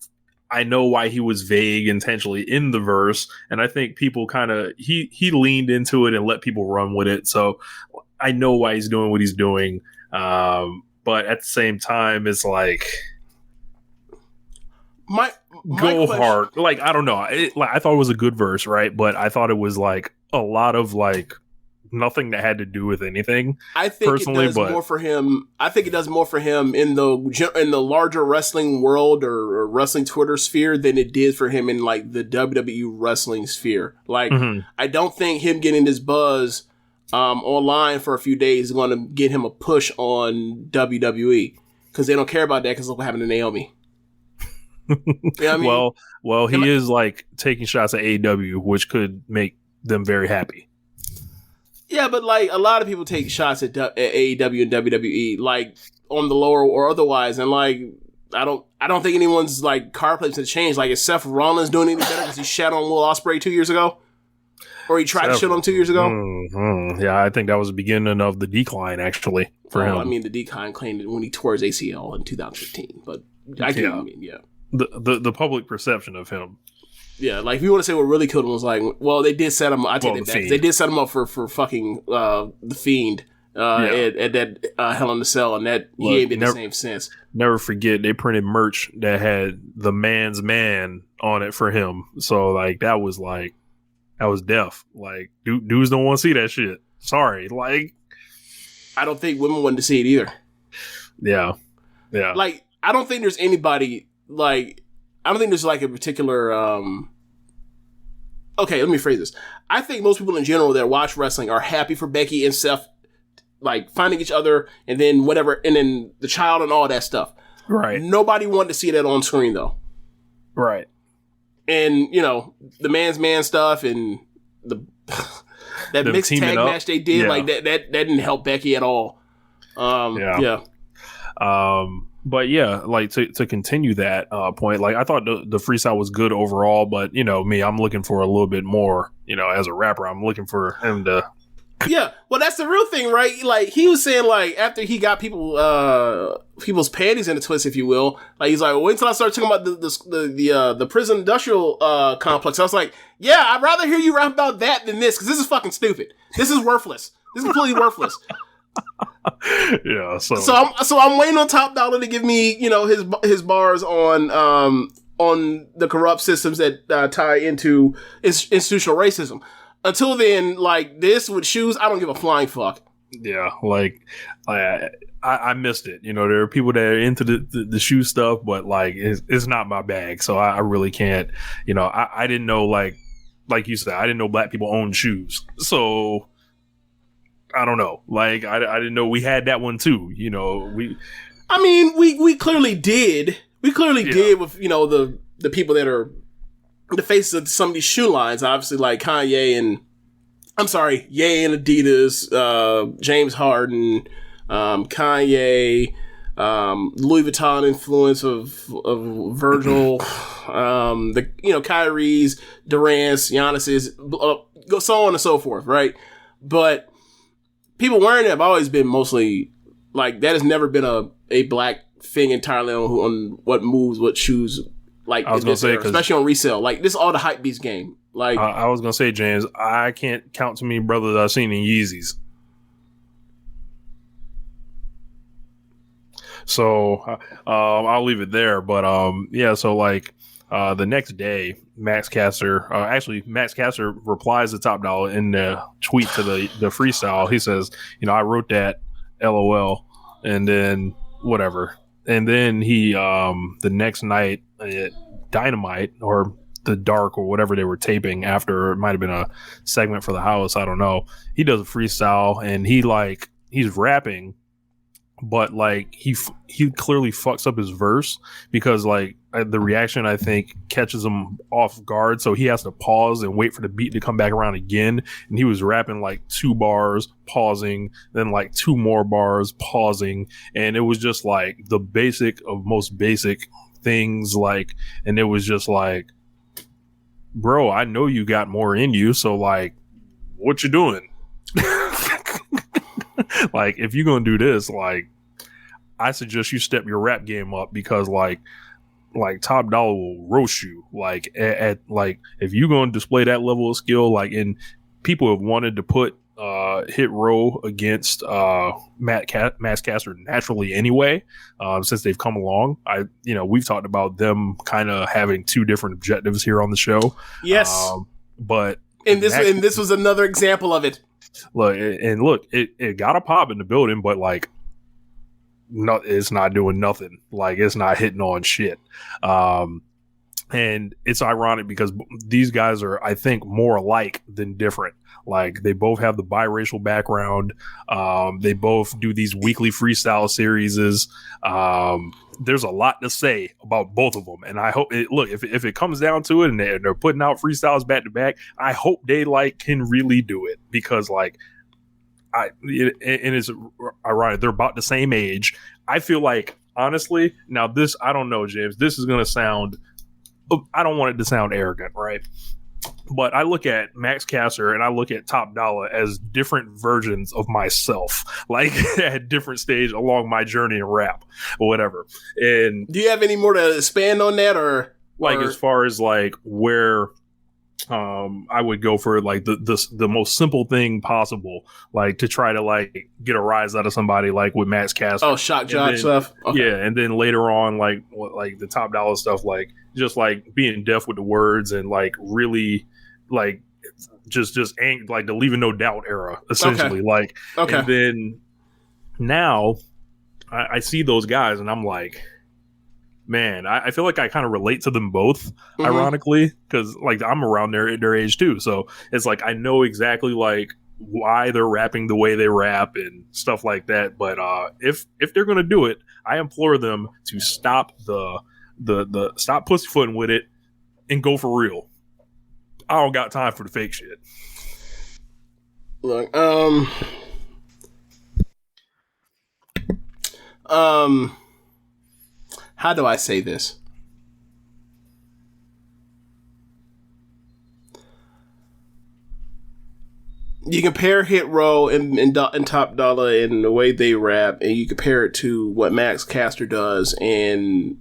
I know why he was vague intentionally in the verse, and I think people kind of he leaned into it and let people run with it. So I know why he's doing what he's doing. But at the same time, it's like. Go hard. Like, I don't know. I thought it was a good verse, right? But I thought it was like a lot of like nothing that had to do with anything. I think it does more for him. I think it does more for him in the larger wrestling world or wrestling Twitter sphere than it did for him in like the WWE wrestling sphere. Like, I don't think him getting this buzz online for a few days is going to get him a push on WWE because they don't care about that because look what happened to Naomi. You know what I mean? Well, he is like taking shots at AEW, which could make them very happy. Yeah, but like a lot of people take shots at AEW and WWE, like on the lower or otherwise, and like I don't think anyone's like card plates have changed. Like is Seth Rollins doing any better because he shat on Will Ospreay 2 years ago, or he tried to shit on 2 years ago? Yeah, I think that was the beginning of the decline actually for him. I mean, the decline claimed when he tore his ACL in 2015, but I get what you mean. Yeah. The public perception of him. Yeah, like if you want to say what really killed him was like, well, they did set him. I take that back. They did set him up for fucking the Fiend at that Hell in the Cell, and that he ain't been the same since. Never forget they printed merch that had the man's man on it for him. So like that was deaf. Like dudes don't want to see that shit. Sorry, like I don't think women wanted to see it either. Yeah. Like I don't think there's anybody. Like, I don't think there's like a particular okay, let me phrase this. I think most people in general that watch wrestling are happy for Becky and Seth, like, finding each other and then whatever, and then the child and all that stuff. Right. Nobody wanted to see that on screen, though. Right. And, you know, the man's man stuff and that mixed tag match they did, like, that didn't help Becky at all. Yeah. But yeah, like to continue that point, like I thought the freestyle was good overall, but you know me, I'm looking for a little bit more. You know, as a rapper, I'm looking for him to. Yeah, well, that's the real thing, right? Like he was saying, like after he got people's panties in a twist, if you will. Like he's like, well, wait until I start talking about the prison industrial complex. I was like, yeah, I'd rather hear you rap about that than this because this is fucking stupid. This is worthless. This is completely worthless. Yeah, so I'm waiting on Top Dollar to give me, you know, his bars on the corrupt systems that tie into institutional racism. Until then, like this with shoes, I don't give a flying fuck. Yeah, like I missed it. You know, there are people that are into the shoe stuff, but like it's not my bag, so I really can't. You know, I didn't know like you said, I didn't know black people own shoes, so. I don't know. Like, I didn't know we had that one too. You know, we clearly did. We clearly did with, you know, the people that are the faces of some of these shoe lines. Obviously, like Ye and Adidas, James Harden, Kanye, Louis Vuitton influence of Virgil, Kyrie's, Durant's, Giannis's, so on and so forth, right? But people wearing it have always been mostly like that has never been a black thing entirely on what moves, what shoes. Like I was gonna say, especially on resale, like this is all the hype beast game. Like I was gonna say, James, I can't count too many brothers I've seen in Yeezys. So I'll leave it there. But yeah, so like the next day, Max Caster replies to Top Dollar in the tweet to the freestyle. He says, you know, I wrote that, LOL, and then whatever. And then he the next night at Dynamite or the Dark or whatever they were taping after, it might have been a segment for the house, I don't know. He does a freestyle and he's rapping, but like he clearly fucks up his verse because like the reaction I think catches him off guard, so he has to pause and wait for the beat to come back around again. And he was rapping like 2 bars, pausing, then like 2 more bars, pausing, and it was just like the basic of most basic things. Like, and it was just like, bro, I know you got more in you, so like, what you doing? Like, if you're gonna do this, like, I suggest you step your rap game up because like Top Dollar will roast you. Like at like if you're gonna display that level of skill, like, and people have wanted to put Hit Row against Max Caster naturally anyway, since they've come along. We've talked about them kind of having 2 different objectives here on the show. Yes, but this was another example of it. Look, it got a pop in the building, but like, no, it's not doing nothing. Like, it's not hitting on shit. And it's ironic because these guys are, I think, more alike than different. Like, they both have the biracial background. They both do these weekly freestyle series. There's a lot to say about both of them. And I hope if it comes down to it and they're putting out freestyles back to back, I hope they like can really do it because like, it's ironic. They're about the same age. I feel like, honestly, now this, I don't know, James, this is going to sound, I don't want it to sound arrogant, right? But I look at Max Caster and I look at Top Dollar as different versions of myself, like at different stage along my journey in rap or whatever. And do you have any more to expand on that, or as far as like where I would go for like the most simple thing possible, like to try to like get a rise out of somebody, like with Max Caster. Oh, shock jock stuff. Okay. Yeah, and then later on, like the Top Dollar stuff, like just like being deaf with the words and like really like just like the Leaving No Doubt era, essentially. Okay. And then now I see those guys and I'm like, man, I feel like I kind of relate to them both, ironically, because like I'm around their age too. So it's like I know exactly like why they're rapping the way they rap and stuff like that. But if they're gonna do it, I implore them to stop the stop pussyfooting with it and go for real. I don't got time for the fake shit. Look, how do I say this? You compare Hit Row and Top Dolla in the way they rap, and you compare it to what Max Caster does, and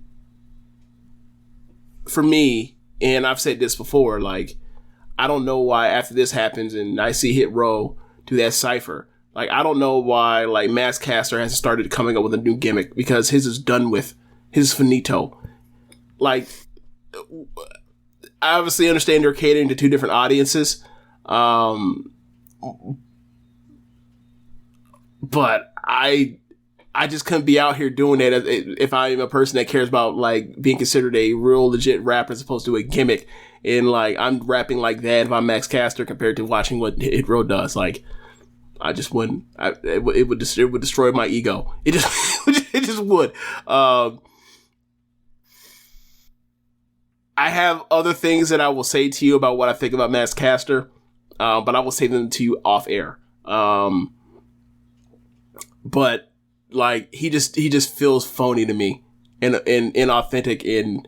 for me, and I've said this before, like, I don't know why after this happens and I see Hit Row do that cypher, like, I don't know why, like, Max Caster hasn't started coming up with a new gimmick, because his is done with. His is finito. Like, I obviously understand they're catering to two different audiences, but I just couldn't be out here doing that if I am a person that cares about, like, being considered a real legit rapper as opposed to a gimmick. And, like, I'm rapping like that if I'm Max Caster compared to watching what Hit Row does. Like, I just wouldn't. It would destroy my ego. It just would. I have other things that I will say to you about what I think about Max Caster, but I will say them to you off air. But like he just feels phony to me and inauthentic and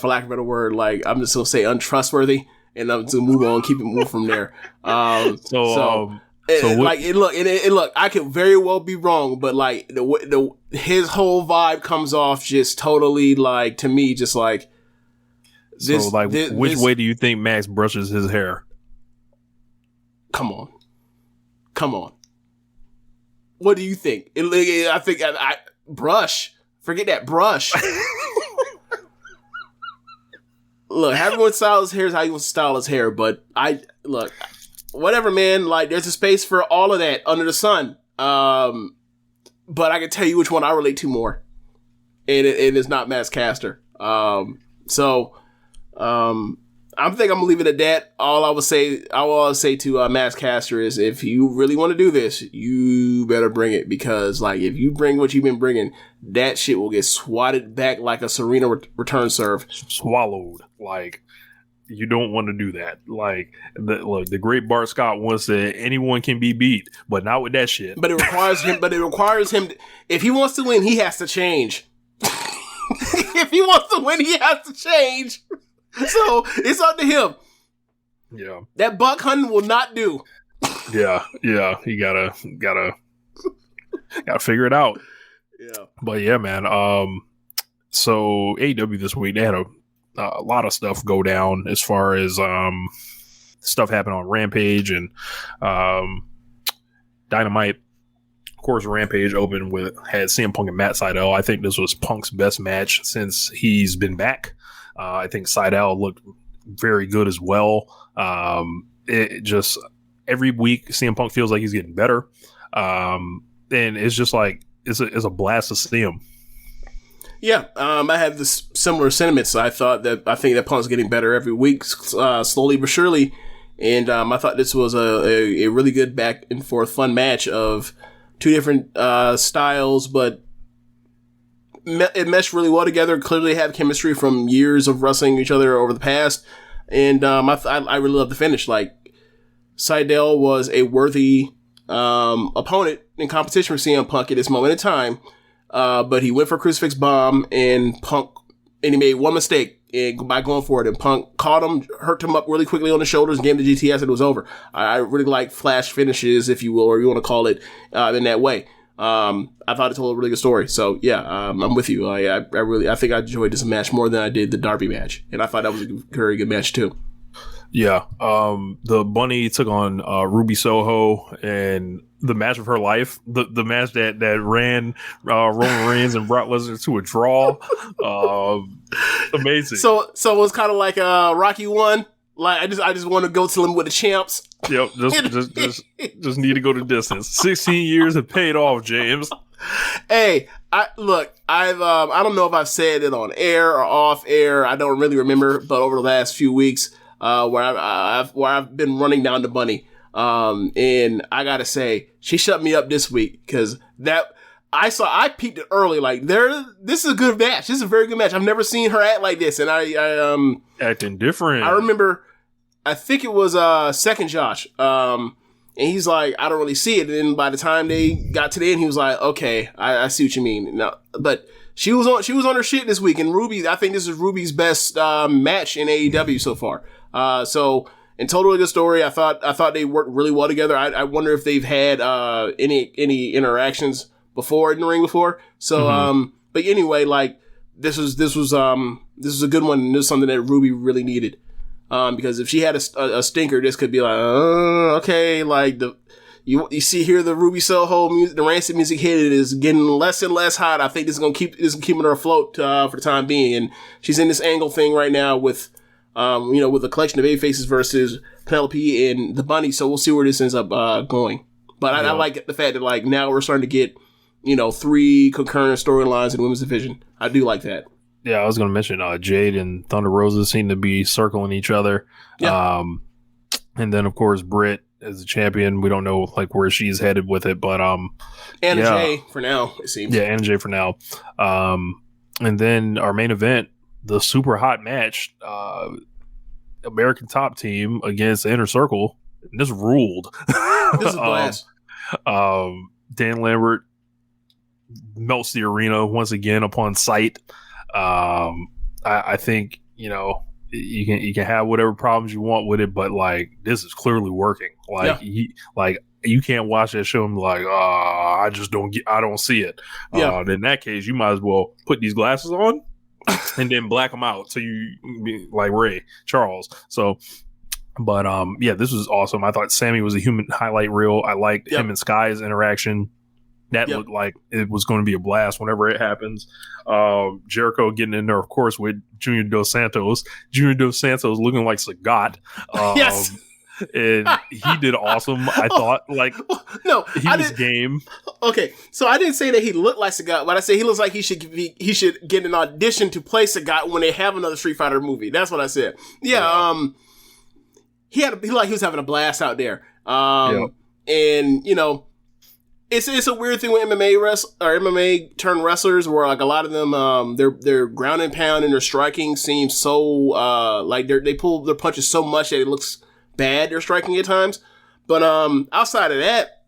for lack of a better word, like I'm just gonna say untrustworthy, and I'm to move on, keep it moving from there. Look, I could very well be wrong, but like his whole vibe comes off just totally like to me, just like. Which way do you think Max brushes his hair? Come on. What do you think? I think I brush. Forget that brush. Look, everyone styles his hair is how you want to style his hair, but whatever, man. Like, there's a space for all of that under the sun. But I can tell you which one I relate to more, and it's not Max Caster. I think I'm gonna leave it at that. All I will say to Max Caster is, if you really want to do this, you better bring it, because like if you bring what you've been bringing, that shit will get swatted back like a Serena return serve, swallowed. Like, you don't want to do that. Like, the great Bart Scott once said, anyone can be beat, but not with that shit. But it requires him. If he wants to win, he has to change. If he wants to win, he has to change. So it's up to him. Yeah, that buck hunting will not do. Yeah, he gotta figure it out. Yeah, but yeah, man. So AEW this week, they had a lot of stuff go down as far as stuff happened on Rampage and Dynamite. Of course, Rampage opened had CM Punk and Matt Sydal. I think this was Punk's best match since he's been back. I think Sydal looked very good as well. It just every week CM Punk feels like he's getting better, and it's just like it's a blast to see him. Yeah, I had this similar sentiments. I think that Punk's getting better every week, slowly but surely, and I thought this was a really good back and forth fun match of two different styles, but it meshed really well together. Clearly have chemistry from years of wrestling each other over the past, and I really love the finish. Like, Sydal was a worthy opponent in competition for CM Punk at this moment in time, but he went for a crucifix bomb, and he made one mistake by going for it, and Punk caught him, hurt him up really quickly on the shoulders, and gave him the GTS, and it was over. I really like flash finishes, if you will, or you want to call it in that way. I thought it told a really good story. So yeah, I'm with you. I think I enjoyed this match more than I did the Darby match, and I thought that was a very good match too. Yeah. The Bunny took on Ruby Soho, and the match of her life, the match that ran Roman Reigns and Brock Lesnar to a draw. Amazing. So it was kind of like Rocky 1. Like, I just want to go to him with the champs. Yep, just need to go the distance. 16 years have paid off, James. Hey, I don't know if I've said it on air or off air. I don't really remember, but over the last few weeks, where I've been running down the bunny, and I gotta say, she shut me up this week because I peeped it early. Like this is a good match. This is a very good match. I've never seen her act like this, and I acting different. I remember, I think it was Second Josh, and he's like, I don't really see it. And then by the time they got to the end, he was like, okay, I see what you mean. No, but she was on her shit this week. And Ruby, I think this is Ruby's best match in AEW so far. So in totally good story. I thought they worked really well together. I wonder if they've had any interactions before in the ring before. So but anyway, like this was a good one. And this is something that Ruby really needed. Because if she had a stinker, this could be like, okay, like you see here the Ruby Soho music, the Rancid music hit is getting less and less hot. I think this is keeping her afloat for the time being, and she's in this angle thing right now with a collection of A-faces versus Penelope and the Bunny. So we'll see where this ends up going. But I like the fact that like now we're starting to get 3 concurrent storylines in the women's division. I do like that. Yeah, I was going to mention Jade and Thunder Rosa seem to be circling each other. Yeah. And then, of course, Britt as a champion. We don't know like where she's headed with it, but Anna Jay for now, it seems. Yeah, Anna Jay for now. And then our main event, the super hot match, American Top Team against the Inner Circle. And this ruled. This is a blast. Dan Lambert melts the arena once again upon sight. I think you can have whatever problems you want with it, but like this is clearly working. Like you can't watch that show and be like, I don't see it. In that case, you might as well put these glasses on and then black them out so you be like Ray Charles. So, but this was awesome. I thought Sammy was a human highlight reel. I liked him and Sky's interaction. That looked like it was going to be a blast whenever it happens. Jericho getting in there, of course, with Junior Dos Santos. Junior Dos Santos looking like Sagat. Yes. And he did awesome. I thought, like, no, he was game. Okay, so I didn't say that he looked like Sagat, but I said he looks like he should get an audition to play Sagat when they have another Street Fighter movie. That's what I said. Yeah. He was having a blast out there. And It's a weird thing with MMA turned wrestlers where like a lot of them their ground and pound and their striking seems so like they pull their punches so much that it looks bad, their striking at times. But outside of that,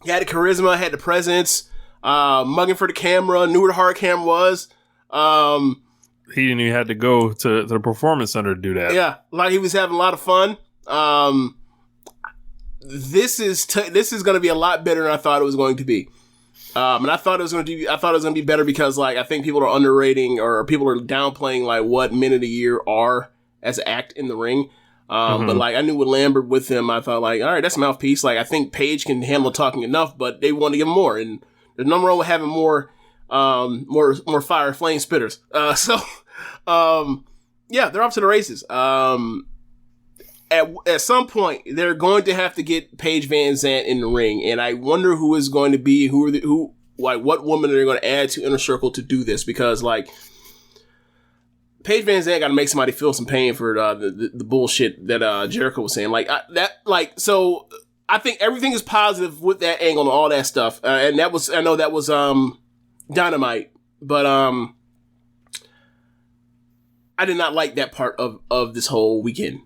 he had the charisma, had the presence, mugging for the camera, knew where the hard camera was. He didn't even have to go to the performance center to do that. Yeah, like he was having a lot of fun. This is going to be a lot better than I thought it was going to be, and I thought it was going to be better because like I think people are underrating or people are downplaying like what men of the year are as an act in the ring. But like I knew with Lambert with him, I thought like, all right, that's mouthpiece. Like I think Paige can handle talking enough, but they want to give him more, and there's nothing wrong with having more fire flame spitters. They're off to the races. At some point, they're going to have to get Paige Van Zandt in the ring, and I wonder who is going to be what woman are they going to add to Inner Circle to do this? Because like Paige Van Zandt got to make somebody feel some pain for the bullshit that Jericho was saying. So I think everything is positive with that angle and all that stuff, and I know that was Dynamite, but I did not like that part of this whole weekend.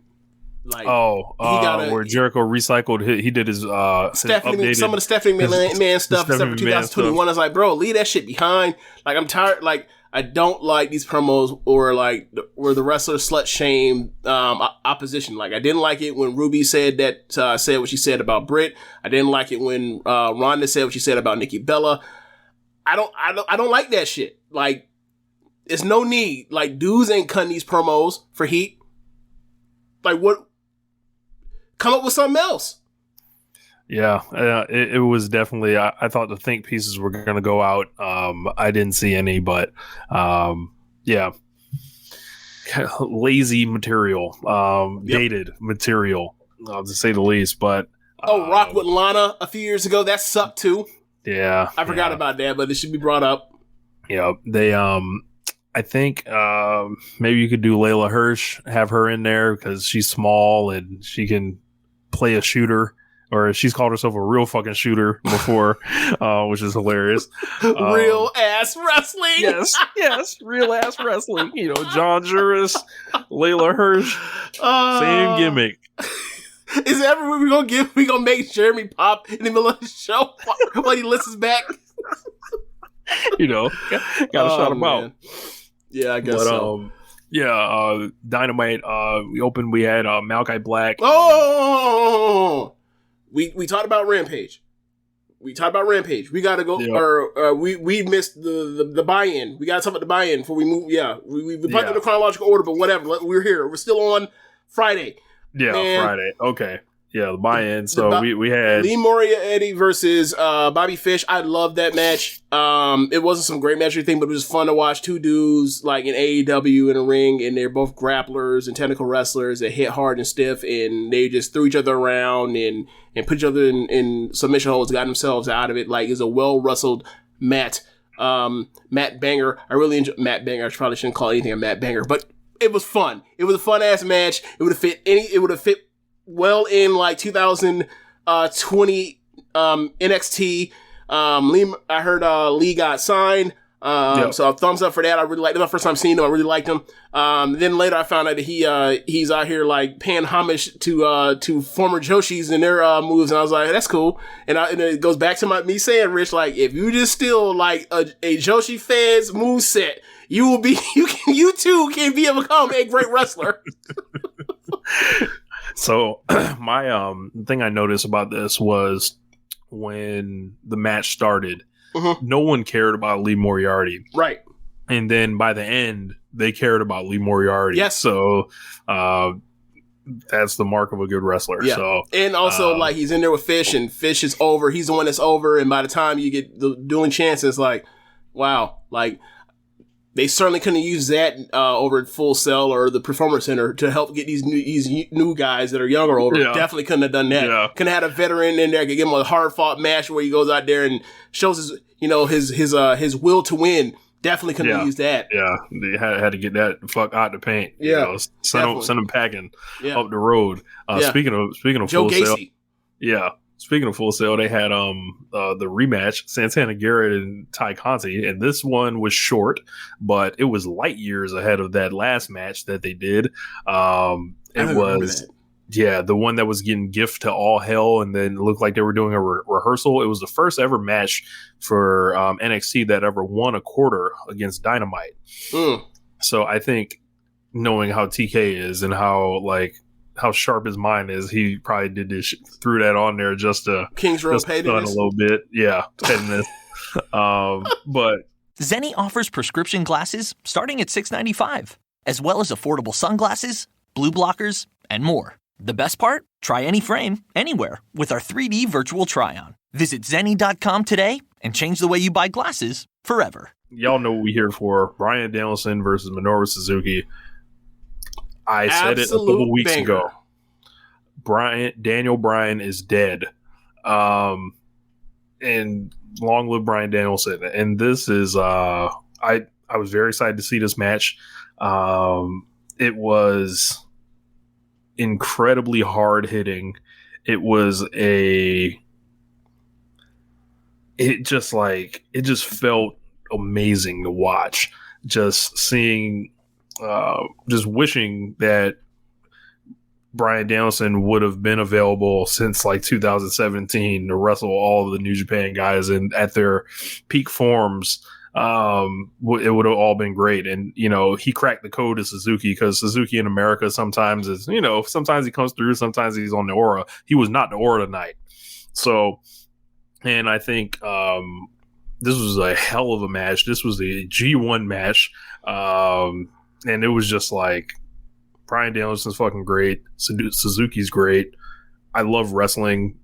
Like, where Jericho recycled, he did his updated, some of the Stephanie McMahon stuff except for 2021. I was like, bro, leave that shit behind. Like, I'm tired. Like, I don't like these promos or like where the wrestler slut shame opposition. Like, I didn't like it when Ruby said what she said about Britt. I didn't like it when Ronda said what she said about Nikki Bella. I don't like that shit. Like, there's no need. Like, dudes ain't cutting these promos for heat. Like, what? Come up with something else. Yeah, it was definitely. I thought the think pieces were going to go out. I didn't see any, but lazy material, dated material, to say the least. But Rock with Lana a few years ago, that sucked too. Yeah, I forgot about that, but it should be brought up. Yeah, they I think maybe you could do Layla Hirsch, have her in there because she's small and she can play a shooter, or she's called herself a real fucking shooter before, which is hilarious. Real ass wrestling. Yes, real ass wrestling. You know, John Juris, Layla Hirsch, same gimmick. Is that what we gonna make Jeremy pop in the middle of the show while he listens back? You know, gotta shout him out. Yeah, I guess so. Dynamite. We had Malachi Black. Oh, we talked about Rampage. We gotta go, or we missed the buy-in. We gotta talk about the buy-in before we move. Yeah, we put it in the chronological order, but whatever. We're here. We're still on Friday. Yeah, Friday. Okay. Yeah, the buy-in. So we had Lee Moriarty versus Bobby Fish. I loved that match. It wasn't some great match or anything, but it was fun to watch two dudes like in AEW in a ring, and they're both grapplers and technical wrestlers that hit hard and stiff, and they just threw each other around and put each other in submission holds, got themselves out of it. Like, it's a well-wrestled Matt Banger. I really enjoyed Matt Banger. I probably shouldn't call anything a Matt Banger, but it was fun. It was a fun-ass match. It would have fit well in like 2020 NXT. I heard Lee got signed. So a thumbs up for that. I really liked him. My first time seeing him, I really liked him. Then later I found out that he's out here like paying homage to former Joshis and their moves, and I was like, that's cool. And it goes back to me saying, Rich, like, if you just steal like a Joshi fan's moveset, you too can become a great wrestler. So my thing I noticed about this was when the match started, no one cared about Lee Moriarty. Right. And then by the end, they cared about Lee Moriarty. Yes. So that's the mark of a good wrestler. Yeah. So, and also, like, he's in there with Fish, and Fish is over. He's the one that's over. And by the time you get the dueling chances, like, wow, like, they certainly couldn't use that over at Full Sail or the Performance Center to help get these new guys that are younger over. Yeah. Definitely couldn't have done that. Yeah. Couldn't have had a veteran in there, could give him a hard fought match where he goes out there and shows his will to win. Definitely couldn't have used that. Yeah, they had to get that fuck out the paint. Yeah, you know, send them packing up the road. Yeah. Speaking of Joe Full Sail, Gacy. yeah. Speaking of Full Sail, they had the rematch, Santana Garrett and Ty Conti, and this one was short, but it was light years ahead of that last match that they did. It was the one that was getting gift to All Hell, and then it looked like they were doing a rehearsal. It was the first ever match for NXT that ever won a quarter against Dynamite. So I think, knowing how TK is and how sharp his mind is, he probably did this, threw that on there just to Kings Row just paid a little bit. Yeah, pettiness. But Zenni offers prescription glasses starting at $6.95, as well as affordable sunglasses, blue blockers, and more. The best part? Try any frame, anywhere, with our 3D virtual try-on. Visit Zenni.com today and change the way you buy glasses forever. Y'all know what we're here for. Bryan Danielson versus Minoru Suzuki. I said it a couple weeks ago. Daniel Bryan is dead. And long live Bryan Danielson. And this is I was very excited to see this match. It was incredibly hard hitting. It just felt amazing to watch. Just seeing just wishing that Bryan Danielson would have been available since like 2017 to wrestle all of the New Japan guys and at their peak forms. It would have all been great. And, you know, he cracked the code to Suzuki, because Suzuki in America sometimes is, you know, sometimes he comes through, sometimes he's on the aura. He was not the aura tonight. So, and I think this was a hell of a match. This was a G1 match. And it was just like, Bryan Danielson's fucking great. Suzuki's great. I love wrestling.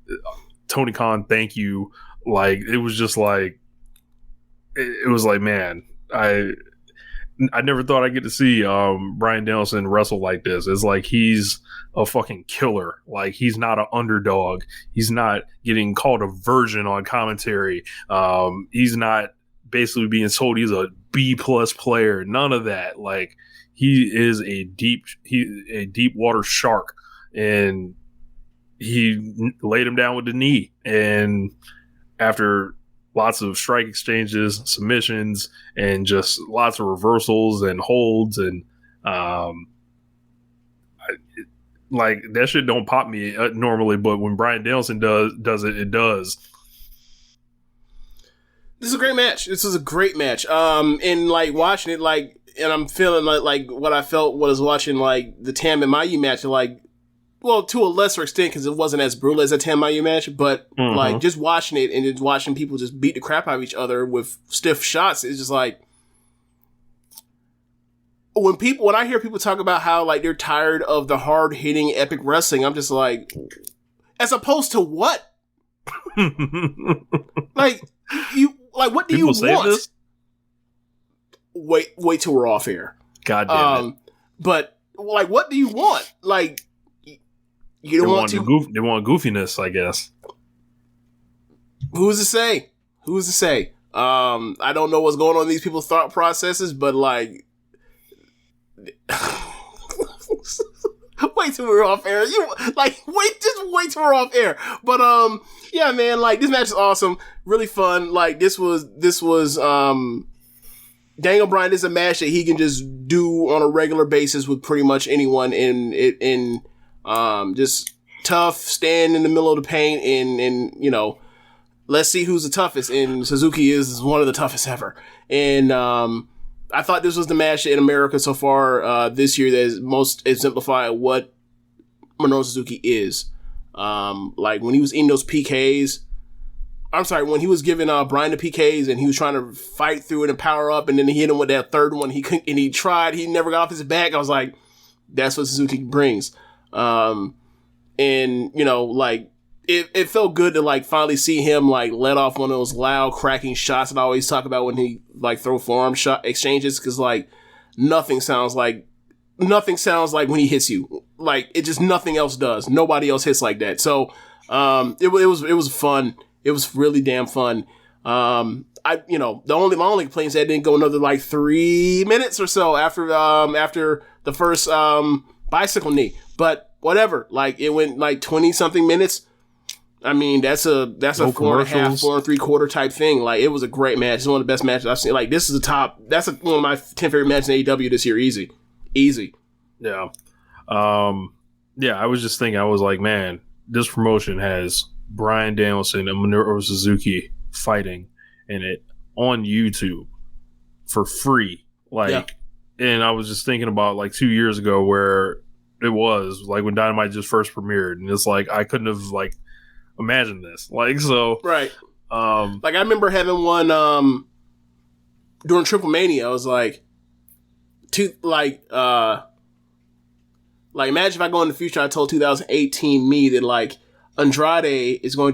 Tony Khan, thank you. Like, it was just like, it was like, man, I never thought I'd get to see Bryan Danielson wrestle like this. It's like he's a fucking killer. Like, he's not an underdog. He's not getting called a virgin on commentary. He's not basically being told he's a B+ player. None of that. Like, he is a deep water shark, and he laid him down with the knee. And after lots of strike exchanges, submissions, and just lots of reversals and holds, and like, that shit don't pop me normally, but when Bryan Danielson does it, it does. This is a great match. This was a great match. And like watching it, like, and I'm feeling like what I felt was watching like the Tam and Mayu match, like, well, to a lesser extent, because it wasn't as brutal as a Tam Mayu match, but like just watching it and just watching people just beat the crap out of each other with stiff shots, it's just like, when I hear people talk about how like they're tired of the hard hitting epic wrestling, I'm just like, as opposed to what? Like, what do people you want? This? Wait till we're off air. God damn it. But like, what do you want? Like, you don't want to. They want goofiness, I guess. Who's to say? I don't know what's going on in these people's thought processes, but like, wait till we're off air. Wait till we're off air. But yeah, man, like, this match is awesome, really fun. Like, this was Daniel Bryan is a match that he can just do on a regular basis with pretty much anyone in just tough, stand in the middle of the paint, and you know, let's see who's the toughest. And Suzuki is one of the toughest ever. And I thought this was the match in America so far this year that is most exemplified what Minoru Suzuki is. Like, when he was eating those PKs, when he was giving Bryan the PKs and he was trying to fight through it and power up, and then he hit him with that third one. He couldn't, and he never got off his back. I was like, that's what Suzuki brings. And you know, like, it felt good to like finally see him like let off one of those loud cracking shots that I always talk about when he like throw forearm shot exchanges, because like nothing sounds like when he hits you. Like, it just, nothing else does. Nobody else hits like that. So it was fun. It was really damn fun. My only complaint is that it didn't go another like 3 minutes or so after the first bicycle knee. But whatever. Like, it went like 20 something minutes. I mean, that's a 4.5, 4 3/4 type thing. Like, it was a great match. It's one of the best matches I've seen. Like, this is one of my 10 favorite matches in AEW this year. Easy. Yeah. Yeah, I was just thinking, I was like, man, this promotion has Bryan Danielson and Minoru Suzuki fighting in it on YouTube for free. Like, and I was just thinking about like 2 years ago where it was like when Dynamite just first premiered, and it's like, I couldn't have like imagined this. Like, so. Right. Like, I remember having one, during Triple Mania. I was like, imagine if I go in the future, I told 2018 me that like Andrade is going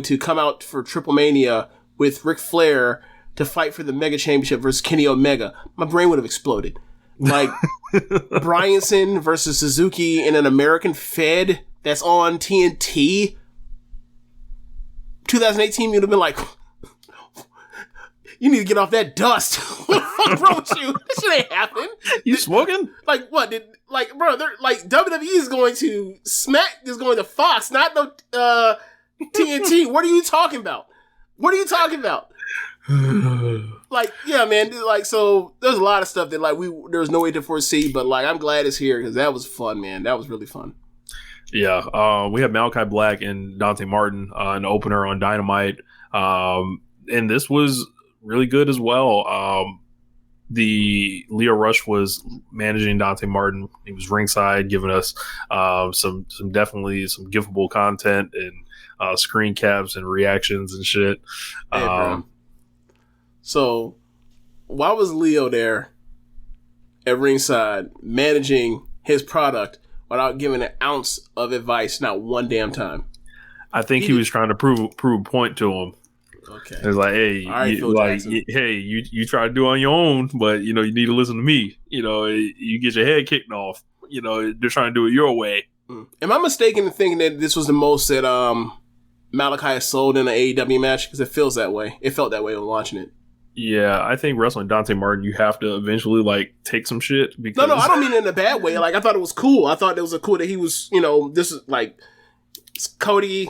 to come out for Triple Mania with Ric Flair to fight for the Mega Championship versus Kenny Omega. My brain would have exploded. Like, Bryanson versus Suzuki in an American Fed that's on TNT. 2018 would have been like, you need to get off that dust. What's wrong with you? This shit ain't happening. You smoking? Like, what? Bro, they're like, WWE is going to Fox, not the TNT. What are you talking about? Like, yeah, man. Like, so there's a lot of stuff that like there's no way to foresee, but like, I'm glad it's here because that was fun, man. That was really fun. Yeah, we have Malachi Black and Dante Martin an opener on Dynamite, and this was really good as well. The Leo Rush was managing Dante Martin. He was ringside, giving us some definitely some giftable content and screen caps and reactions and shit. Hey, bro. So, why was Leo there at ringside managing his product without giving an ounce of advice, not one damn time? I think he was trying to prove a point to him. Okay. It's like, hey, you try to do it on your own, but you know, you need to listen to me. You know, you get your head kicked off. You know, they're trying to do it your way. Am I mistaken in thinking that this was the most that Malachi has sold in an AEW match? Because it feels that way. It felt that way when watching it. Yeah, I think wrestling Dante Martin, you have to eventually like take some shit. Because No, I don't mean it in a bad way. Like I thought it was cool. I thought it was cool that he was, this is like Cody,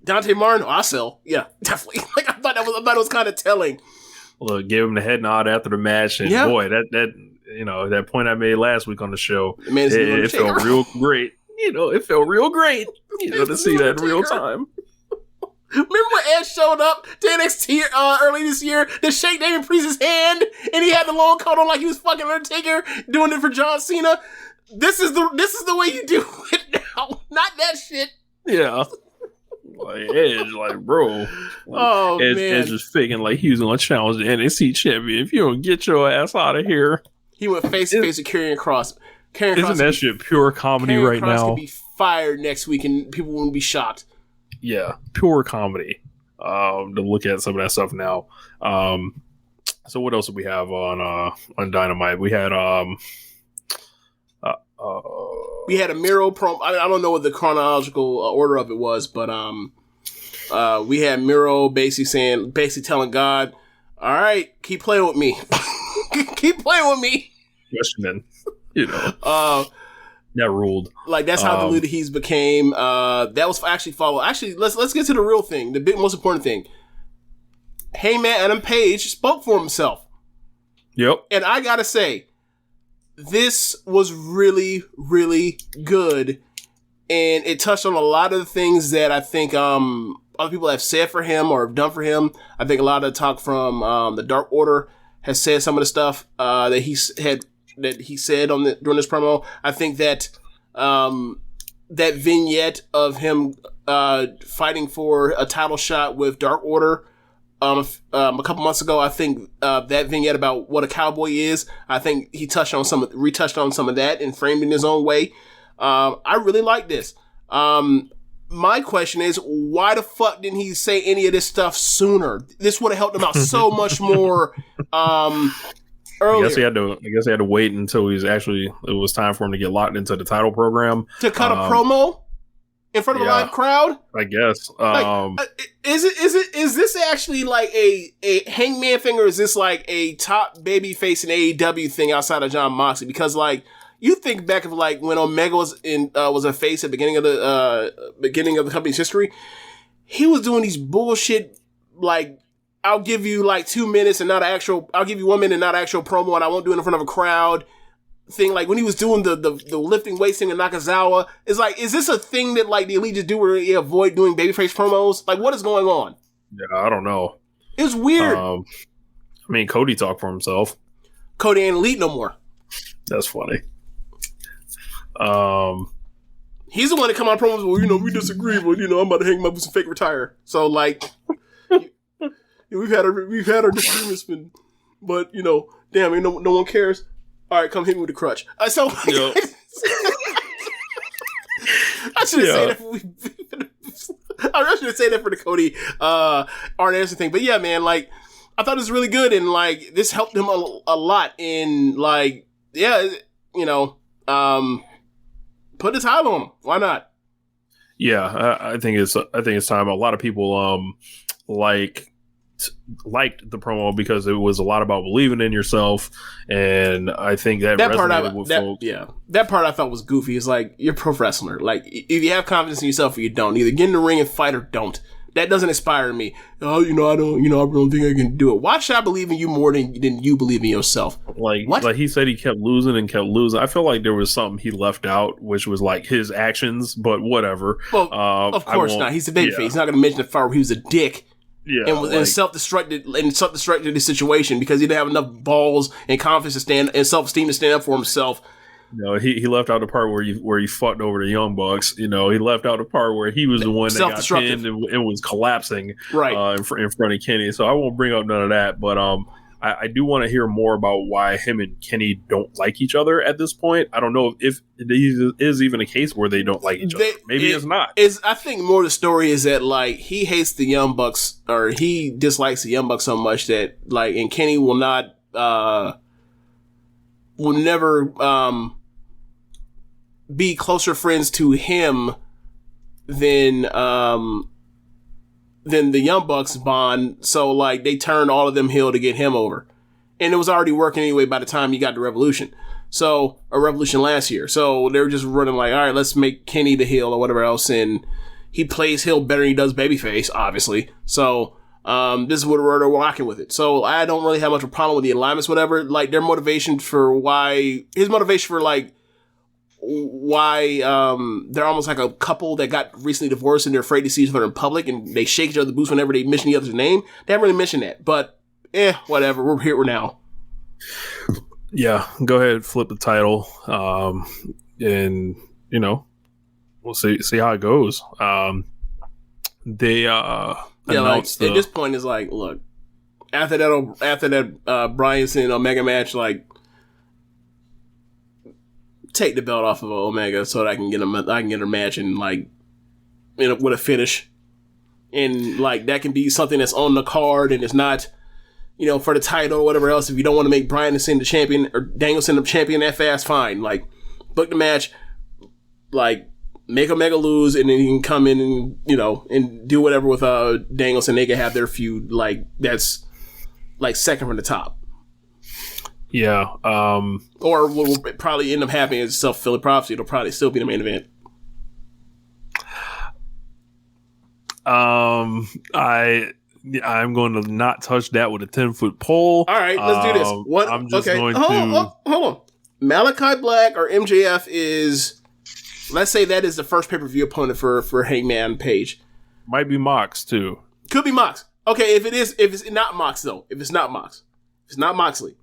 Dante Martin, I sell. Yeah, definitely. Like I thought it was kind of telling. Look, gave him the head nod after the match, and boy, that point I made last week on the show, it felt real great. It felt real great. To see that in real time. Remember when Edge showed up to NXT early this year to shake Damien Priest's hand, and he had the long coat on like he was fucking Undertaker doing it for John Cena? This is the way you do it now, not that shit. Yeah. Like Edge, like bro. Edge, man. Edge is faking like he was gonna challenge the NXT champion. If you don't get your ass out of here, he went face to face with Karrion Kross. Isn't that shit pure comedy right now? Could be fired next week, and people wouldn't be shocked. Yeah, pure comedy. To look at some of that stuff now. So what else do we have on Dynamite? We had a Miro promo. I don't know what the chronological order of it was, but we had Miro basically telling God, "All right, keep playing with me, keep playing with me." Questioning, that ruled. Like that's how diluted he's became. That was actually followed. Actually, let's get to the real thing, the most important thing. Hangman Adam Page spoke for himself. Yep, and I gotta say, this was really, really good, and it touched on a lot of the things that I think other people have said for him or have done for him. I think a lot of the talk from the Dark Order has said some of the stuff that he said during this promo. I think that that vignette of him fighting for a title shot with Dark Order a couple months ago, I think that vignette about what a cowboy is, I think he retouched on some of that and framed it in his own way. I really like this. My question is, why the fuck didn't he say any of this stuff sooner? This would have helped him out so much more earlier. I guess he had to wait until it was time for him to get locked into the title program. To cut a promo in front of a live crowd? I guess. Is this actually like a Hangman thing, or is this like a top babyface in AEW thing outside of Jon Moxley? Because like you think back of like when Omega was a face at the beginning of the company's history, he was doing these bullshit like, I'll give you like 2 minutes and I'll give you 1 minute and not an actual promo, and I won't do it in front of a crowd thing. Like when he was doing the lifting weights thing in Nakazawa, it's like, is this a thing that like the Elite just do where they avoid doing babyface promos? Like what is going on? Yeah, I don't know. It's weird. Cody talked for himself. Cody ain't Elite no more. That's funny. He's the one that come on promos, well, we disagree, but I'm about to hang my boots and fake retire. So like, we've had our disagreements, but damn, no one cares. All right, come hit me with the crutch. I should have said that for the Cody Arn Anderson thing. But yeah, man, like I thought it was really good, and like this helped him a lot in like put the title on him. Why not? Yeah, I think it's time. A lot of people liked the promo because it was a lot about believing in yourself, and I think that resonated with folks. Yeah, that part I thought was goofy. It's like, you're a pro wrestler. Like, if you have confidence in yourself or you don't, either get in the ring and fight or don't. That doesn't inspire me. Oh, I don't think I can do it. Why should I believe in you more than you believe in yourself? Like, what? Like he said, he kept losing and kept losing. I feel like there was something he left out, which was like his actions, but whatever. Well, of course not. He's a babyface. He's not going to mention the part where he was a dick. Yeah, and self-destructed the situation because he didn't have enough balls and confidence and self-esteem to stand up for himself. He left out the part where he fucked over the Young Bucks. He left out the part where he was the one that got pinned and was collapsing right in front of Kenny. So I won't bring up none of that, but I do want to hear more about why him and Kenny don't like each other at this point. I don't know if it is even a case where they don't like each other. Maybe it's not. I think more the story is that like he hates the Young Bucks, or he dislikes the Young Bucks so much that like, and Kenny will never be closer friends to him than than the Young Bucks bond. So like they turned all of them heel to get him over. And it was already working anyway by the time you got to Revolution. So, a Revolution last year. So, they were just running like, all right, let's make Kenny the heel or whatever else. And he plays heel better than he does babyface, obviously. So, this is what we're rocking with it. So, I don't really have much of a problem with the alignments, whatever. Like, their motivation for why, his motivation for like, why they're almost like a couple that got recently divorced and they're afraid to see each other in public and they shake each other's boots whenever they mention the other's name. They haven't really mentioned that. But, whatever. We're here now. Yeah, go ahead, flip the title, and we'll see how it goes. They announced at this point is like, look, after that Bryanson and Omega match, like, take the belt off of Omega so that I can get a match and like with a finish, and like that can be something that's on the card and it's not. For the title or whatever else, if you don't want to make Bryanson the champion or Danielson the champion that fast, fine. Like, book the match, like, make Omega lose, and then he can come in and, and do whatever with Danielson. They can have their feud, like, that's, like, second from the top. Yeah. Or what will probably end up happening is self-fulfilling prophecy. It'll probably still be the main event. I'm going to not touch that with a 10-foot pole. All right, let's do this. Hold on. Malachi Black or MJF is, let's say that is the first pay-per-view opponent for Hangman Page. Might be Mox too. Could be Mox. Okay, if it's not Mox though. If it's not Moxley.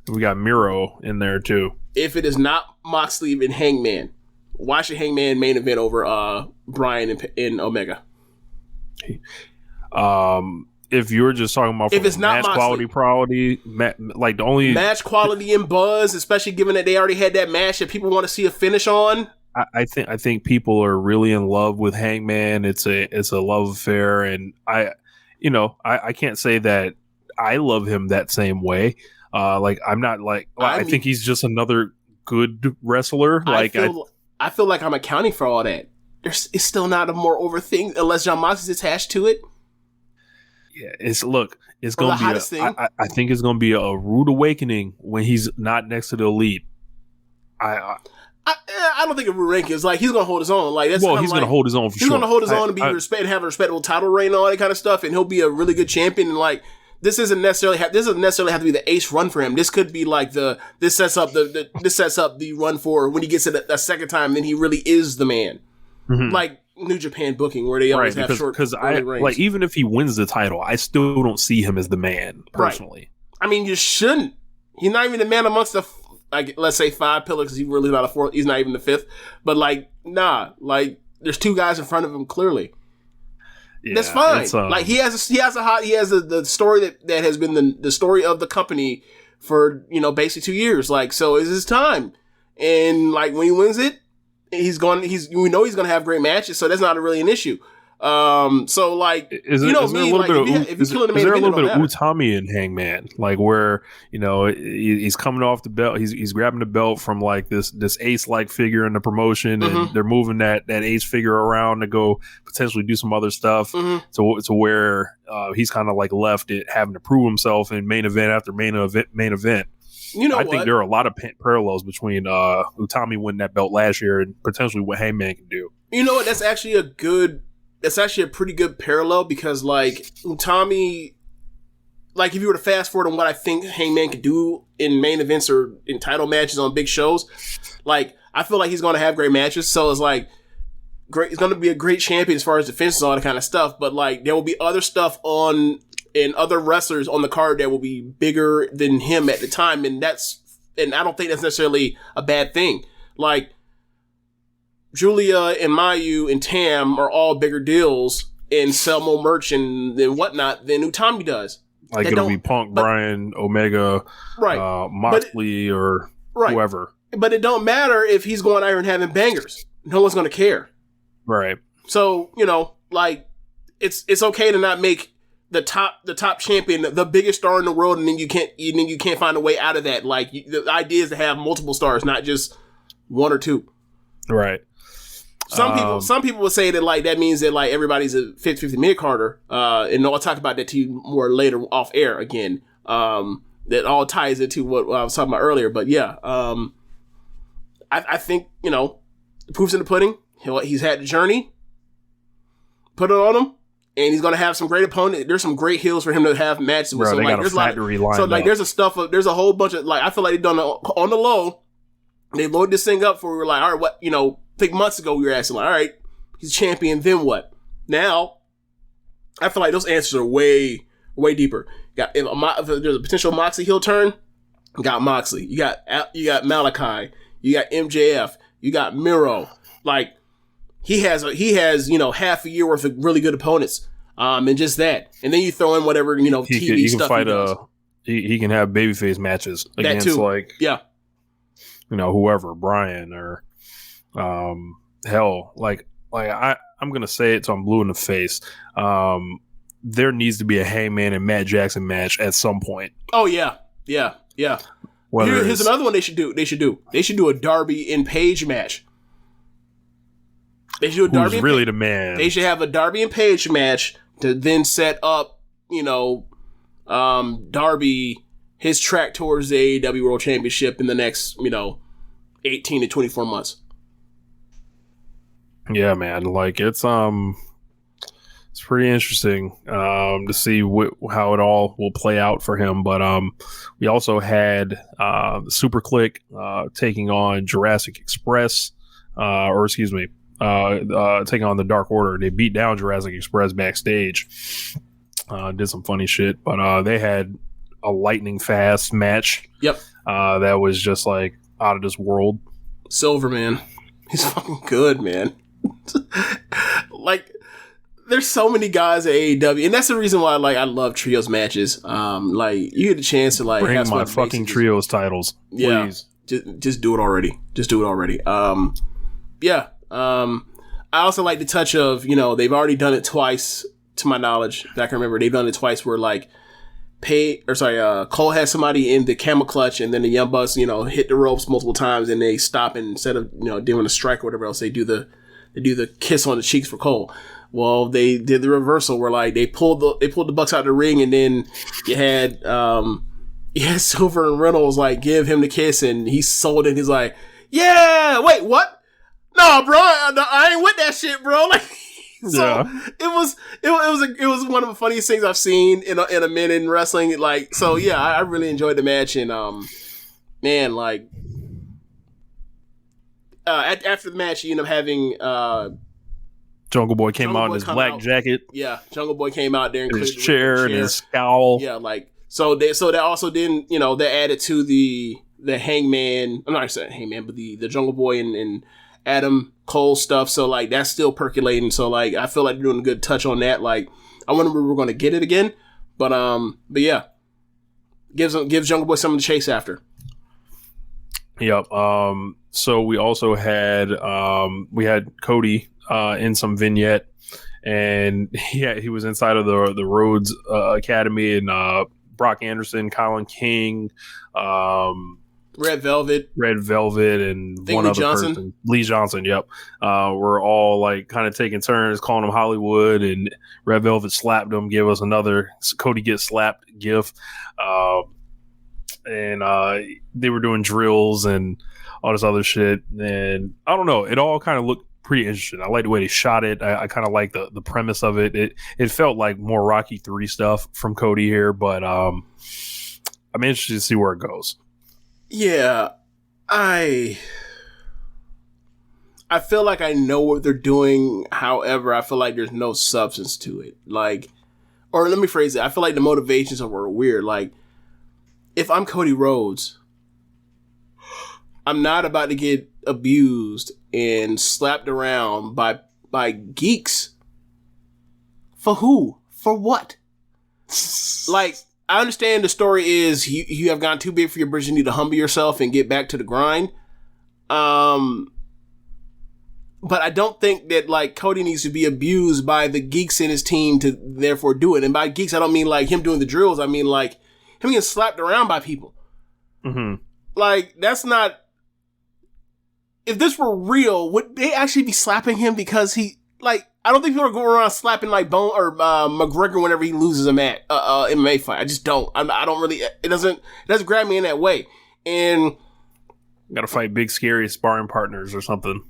We got Miro in there too. If it is not Moxley and Hangman, why should Hangman main event over Bryan and Omega? If you're just talking about if it's not match quality, like the only match quality and buzz, especially given that they already had that match that people want to see a finish on. I think people are really in love with Hangman. It's a love affair, and I can't say that I love him that same way. Like I'm not like I think he's just another good wrestler. Like I feel like I'm accounting for all that. It's still not a more over thing unless Jon Moxley's attached to it. Yeah, it's going to be. I think it's going to be a rude awakening when he's not next to the Elite. I don't think a rude ranking is like he's going to hold his own. Like that's he's going to hold his own for sure. He's going to hold his own and be have a respectable title reign and all that kind of stuff, and he'll be a really good champion. And like this doesn't necessarily have to be the ace run for him. This could be like this sets up the run for when he gets it a second time. Then he really is the man. Mm-hmm. Like New Japan booking where they always have short because like even if he wins the title, I still don't see him as the man personally. Right. I mean, you shouldn't. He's not even the man amongst the let's say 5 pillars because he's really not a 4th. He's not even the 5th. But like, nah, like there's 2 guys in front of him clearly. Yeah, that's fine. Like he has the story that has been the story of the company for basically 2 years. Like so, is his time, and like when he wins it. We know he's gonna have great matches, so that's not really an issue. So like, is there a little bit of Utami in Hangman, like where he's coming off the belt, he's grabbing the belt from like this ace like figure in the promotion, and they're moving that ace figure around to go potentially do some other stuff, to where he's kind of like left it having to prove himself in main event after main event. I think there are a lot of parallels between Utami winning that belt last year and potentially what Hangman can do. You know what? That's actually a pretty good parallel because like Utami, like if you were to fast forward on what I think Hangman could do in main events or in title matches on big shows, like I feel like he's going to have great matches. So it's like great. He's going to be a great champion as far as defenses and all that kind of stuff. But like there will be other stuff and other wrestlers on the card that will be bigger than him at the time, and I don't think that's necessarily a bad thing. Like Julia and Mayu and Tam are all bigger deals and sell more merch and whatnot than Utami does. Like it'll be Punk, Bryan, Omega, right, Moxley, or whoever. But it don't matter if he's going out here and having bangers. No one's going to care. Right. So like it's okay to not make the top champion, the biggest star in the world, and then you can't find a way out of that. Like the idea is to have multiple stars, not just 1 or 2. Right. Some people would say that like that means that like everybody's a 50-50 mid-carder. And I'll talk about that to you more later off air again. That all ties into what I was talking about earlier. But yeah, I think, the proof's in the pudding. He's had the journey. Put it on him. And he's gonna have some great opponents. There's some great heels for him to have matches with. Bro, So they like, got a there's a lot. factory lined So like, up. there's a whole bunch of like. I feel like they've done on the low. They loaded this thing up for. We were like, all right, what? I think months ago we were asking like, all right, he's champion. Then what? Now, I feel like those answers are way deeper. If there's a potential Moxley heel turn, got Moxley. You got Malachi. You got MJF. You got Miro. Like. He has half a year worth of really good opponents, and just that, and then you throw in whatever TV stuff. He can have babyface matches against whoever, Brian or hell, I'm gonna say it, so I'm blue in the face. There needs to be a Hangman and Matt Jackson match at some point. Oh yeah. Here's another one they should do. They should do a Darby and Page match. They should do a Darby. Who's really the man? They should have a Darby and Page match to then set up, Darby his track towards the AEW World Championship in the next, 18 to 24 months. Yeah, man. Like it's pretty interesting to see how it all will play out for him. But we also had Super Click taking on Jurassic Express, taking on the Dark Order. They beat down Jurassic Express backstage. Did some funny shit, but they had a lightning fast match. Yep. That was just like out of this world. Silver, man. He's fucking good, man. Like, there's so many guys at AEW, and that's the reason why I love trios matches. Like, you get a chance to bring have my fucking trios titles. Please. Yeah. Just do it already. Yeah. I also like the touch of, they've already done it twice, to my knowledge. I can remember they've done it twice where Cole has somebody in the camel clutch and then the Young Bucks, hit the ropes multiple times and they stop, and instead of, doing a strike or whatever else, they do the kiss on the cheeks for Cole. Well, they did the reversal where they pulled the Bucks out of the ring, and then you had Silver and Reynolds give him the kiss, and he sold it. He's like, yeah, wait, what? No, bro, I ain't with that shit, bro. It was one of the funniest things I've seen in a minute in wrestling. I really enjoyed the match, and after the match, you end up having Jungle Boy came out in his black jacket. Yeah, Jungle Boy came out there and his chair and his scowl. Yeah, so that also didn't, they added to the Hangman. I'm not saying Hangman, but the Jungle Boy and Adam Cole stuff. So that's still percolating. So I feel like they're doing a good touch on that. I wonder where we're going to get it again. But yeah, gives Jungle Boy something to chase after. Yep. So we also had Cody in some vignette, and he was inside of the Rhodes Academy, and Brock Anderson, Colin King, Red Velvet, and one other person, Lee Johnson. Yep, we're all kind of taking turns calling him Hollywood, and Red Velvet slapped him. Give us another Cody gets slapped gif, and they were doing drills and all this other shit. And I don't know, it all kind of looked pretty interesting. I like the way they shot it. I kind of like the premise of it. It felt like more Rocky 3 stuff from Cody here, but I'm interested to see where it goes. Yeah, I feel like I know what they're doing. However, I feel like there's no substance to it. Or let me phrase it. I feel like the motivations are weird. If I'm Cody Rhodes, I'm not about to get abused and slapped around by geeks. For who? For what? I understand the story is you have gotten too big for your britches. You need to humble yourself and get back to the grind. But I don't think that Cody needs to be abused by the geeks in his team to therefore do it. And by geeks, I don't mean him doing the drills. I mean him getting slapped around by people. Mm-hmm. That's not. if this were real, would they actually be slapping him because he, like, I don't think people are going around slapping like Bone or McGregor whenever he loses a match, MMA fight. I just don't. I don't really. It doesn't grab me in that way. And got to fight big scary sparring partners or something.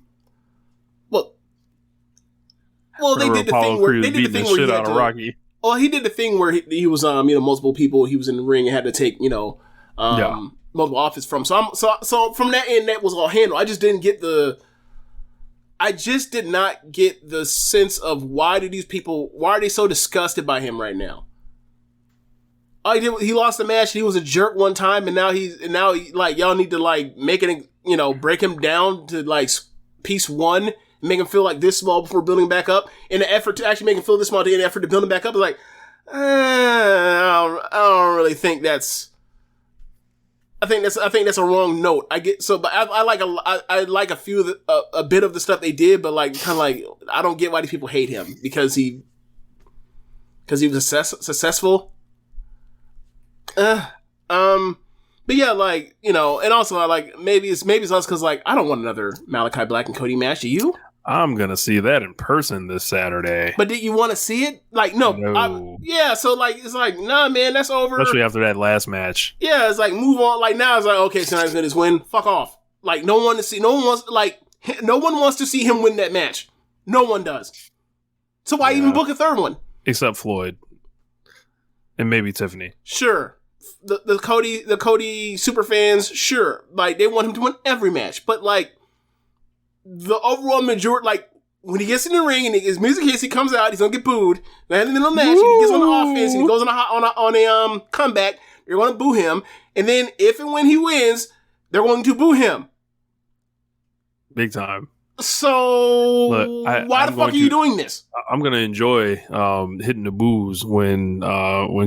Well, they did the thing where he had to, Rocky. Well, he did the thing where he was multiple people. He was in the ring and had to take multiple outfits from. So from that end, that was all handled. I just did not get the sense of why are they so disgusted by him right now? He lost the match. He was a jerk one time, and now he like, y'all need to like make it, break him down to like piece one, and make him feel like this small before building back up. In the effort to actually make him feel this small, in the effort to build him back up, is like, I don't really think that's. I think that's a wrong note. I get so, but I like a bit of the stuff they did, but like kind of like I don't get why these people hate him because he was successful. But yeah, like, and also I like maybe it's us because like I don't want another Malachi Black and Cody match. Do you? I'm gonna see that in person this Saturday. But did you want to see it? Like, no. So like it's like, nah, man, that's over. Especially after that last match. Yeah, it's like move on. Like now it's like, okay, tonight's gonna just win. Fuck off. Like no one wants to see him win that match. No one does. So why even book a third one? Except Floyd. And maybe Tiffany. Sure. The Cody super fans, sure. Like they want him to win every match. But like the overall majority, like when he gets in the ring and his music hits, he comes out, he's gonna get booed. Then in the middle of the match, he gets on the offense and he goes on a comeback. They're gonna boo him, and then if and when he wins, they're going to boo him. Big time. So why the fuck are you doing this? I'm gonna enjoy hitting the boos when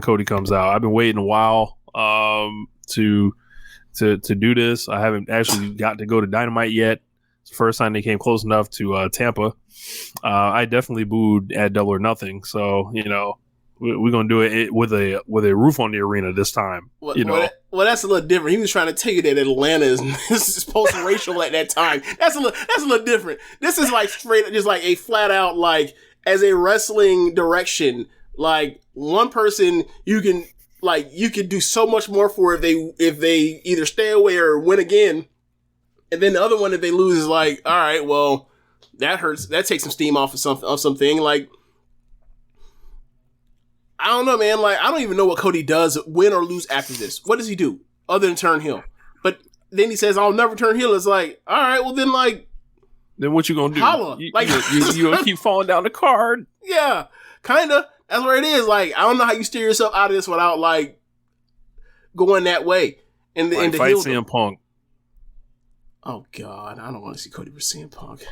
Cody comes out. I've been waiting a while to do this. I haven't actually got to go to Dynamite yet. It's the first time they came close enough to Tampa. I definitely booed at Double or Nothing. So we're gonna do it with a roof on the arena this time. Well, that's a little different. He was trying to tell you that Atlanta is post-racial at that time. That's a little different. This is like straight, just like a flat out like as a wrestling direction. Like one person you can do so much more for if they either stay away or win again, and then the other one if they lose is like, all right, well that hurts. That takes some steam off of something like. I don't know, man. Like, I don't even know what Cody does, win or lose after this. What does he do other than turn heel? But then he says, "I'll never turn heel." It's like, all right, well then, like, then what you gonna do? Holla. You gonna keep falling down the card? Yeah, kinda. That's where it is. Like, I don't know how you steer yourself out of this without like going that way. And the fight CM Punk. Oh God, I don't want to see Cody versus CM Punk.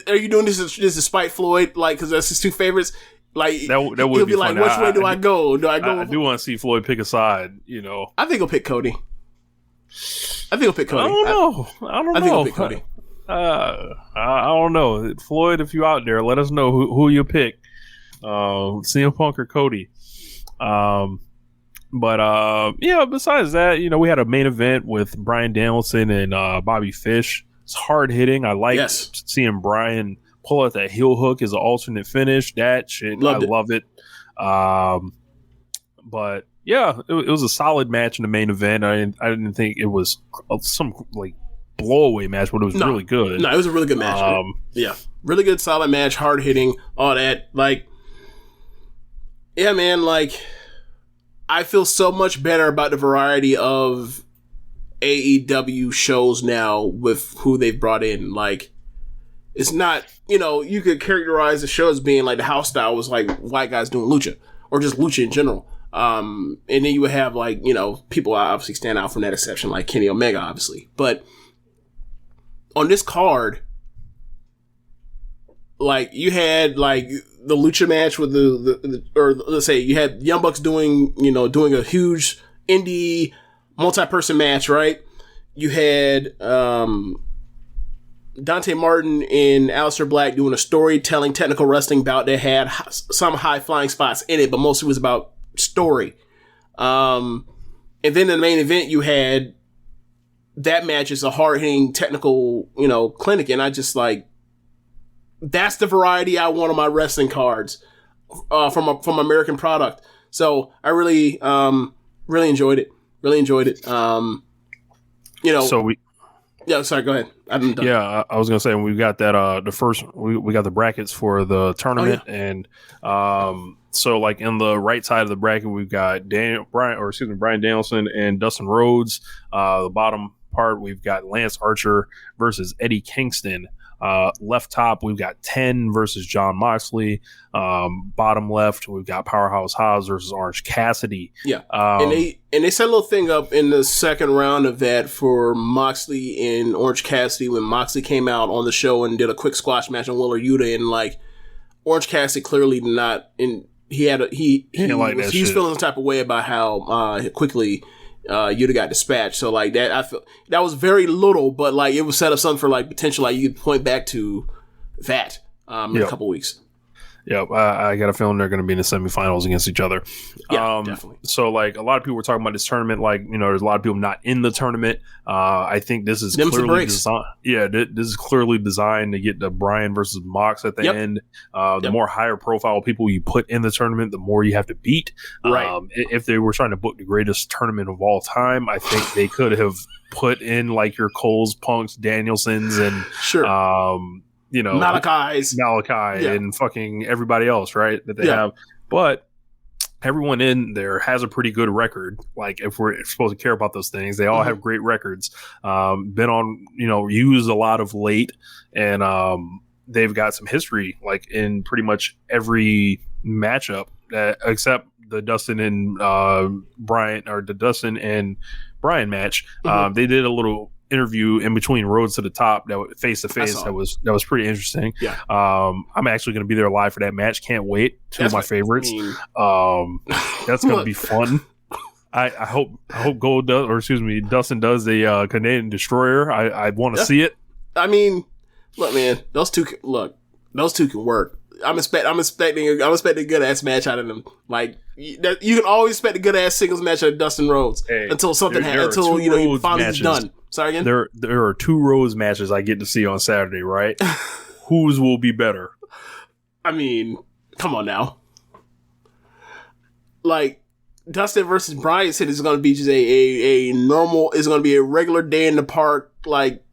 Are you doing this despite Floyd? Like, because that's his two favorites. Like that would he'll be like, which way do I go? Do I go? I do want to see Floyd pick a side. I think he'll pick Cody. I think I don't know. I think he'll pick Cody. I don't know. Floyd, if you out there, let us know who you pick. CM Punk or Cody. Besides that, we had a main event with Bryan Danielson and Bobby Fish. It's hard hitting. I like seeing Bryan pull out that heel hook as an alternate finish. That shit, love it. But yeah, it was a solid match in the main event. I didn't think it was some like blowaway match, but it was really good. No, it was a really good match. Really good, solid match, hard hitting, all that. Like, yeah, man. Like, I feel so much better about the variety of AEW shows now with who they've brought in. Like, it's not, you could characterize the show as being like the house style was like white guys doing lucha or just lucha in general. And then you would have like, people obviously stand out from that exception, like Kenny Omega, obviously. But on this card, like you had like the lucha match with or let's say you had Young Bucks doing a huge indie multi-person match, right? You had, Dante Martin and Aleister Black doing a storytelling technical wrestling bout that had some high flying spots in it, but mostly was about story. And then in the main event, you had that match is a hard-hitting technical, clinic, and I just like, that's the variety I want on my wrestling cards from American product. So I really enjoyed it. So yeah, sorry, go ahead. Yeah, I was gonna say we got that we got the brackets for the tournament, and so like in the right side of the bracket we've got Brian Danielson and Dustin Rhodes. The bottom part we've got Lance Archer versus Eddie Kingston. Left top we've got 10 versus John Moxley. Bottom left we've got Powerhouse Hobbs versus Orange Cassidy. Yeah, and they set a little thing up in the second round of that for Moxley and Orange Cassidy when Moxley came out on the show and did a quick squash match on Wheeler Yuta, and like Orange Cassidy clearly did not, and he was feeling some type of way about how quickly Yuta got dispatched. So like that, I feel that was very little, but like it was set up something for like potential, like you could point back to that in a couple weeks. Yep, I got a feeling they're going to be in the semifinals against each other. Yeah, definitely. So, like, a lot of people were talking about this tournament. Like, there's a lot of people not in the tournament. I think this is clearly designed. Yeah, this is clearly designed to get the Bryan versus Mox at the end. The more higher profile people you put in the tournament, the more you have to beat. Right. If they were trying to book the greatest tournament of all time, I think they could have put in like your Coles, Punks, Danielsons, and Malachi and fucking everybody else, right? That they have. But everyone in there has a pretty good record. Like, if we're supposed to care about those things, they all have great records. Been on, used a lot of late, and they've got some history, like, in pretty much every matchup, except the Dustin and Bryan match. They did a little interview in between Roads to the Top, that face to face, that was pretty interesting. I'm actually going to be there live for that match. Can't wait. Two of my favorites. That's going to be fun. I hope Gold does, or excuse me, Dustin does the Canadian Destroyer. I want to see it. I mean, look, man, those two can work. I'm expecting a good ass match out of them. Like, you can always expect a good ass singles match out of Dustin Rhodes until something happens. Until he finally done. Sorry again. There are 2 Rhodes matches I get to see on Saturday, right? Whose will be better? I mean, come on now. Like, Dustin versus Bryan said is going to be just a normal. It's going to be a regular day in the park, like,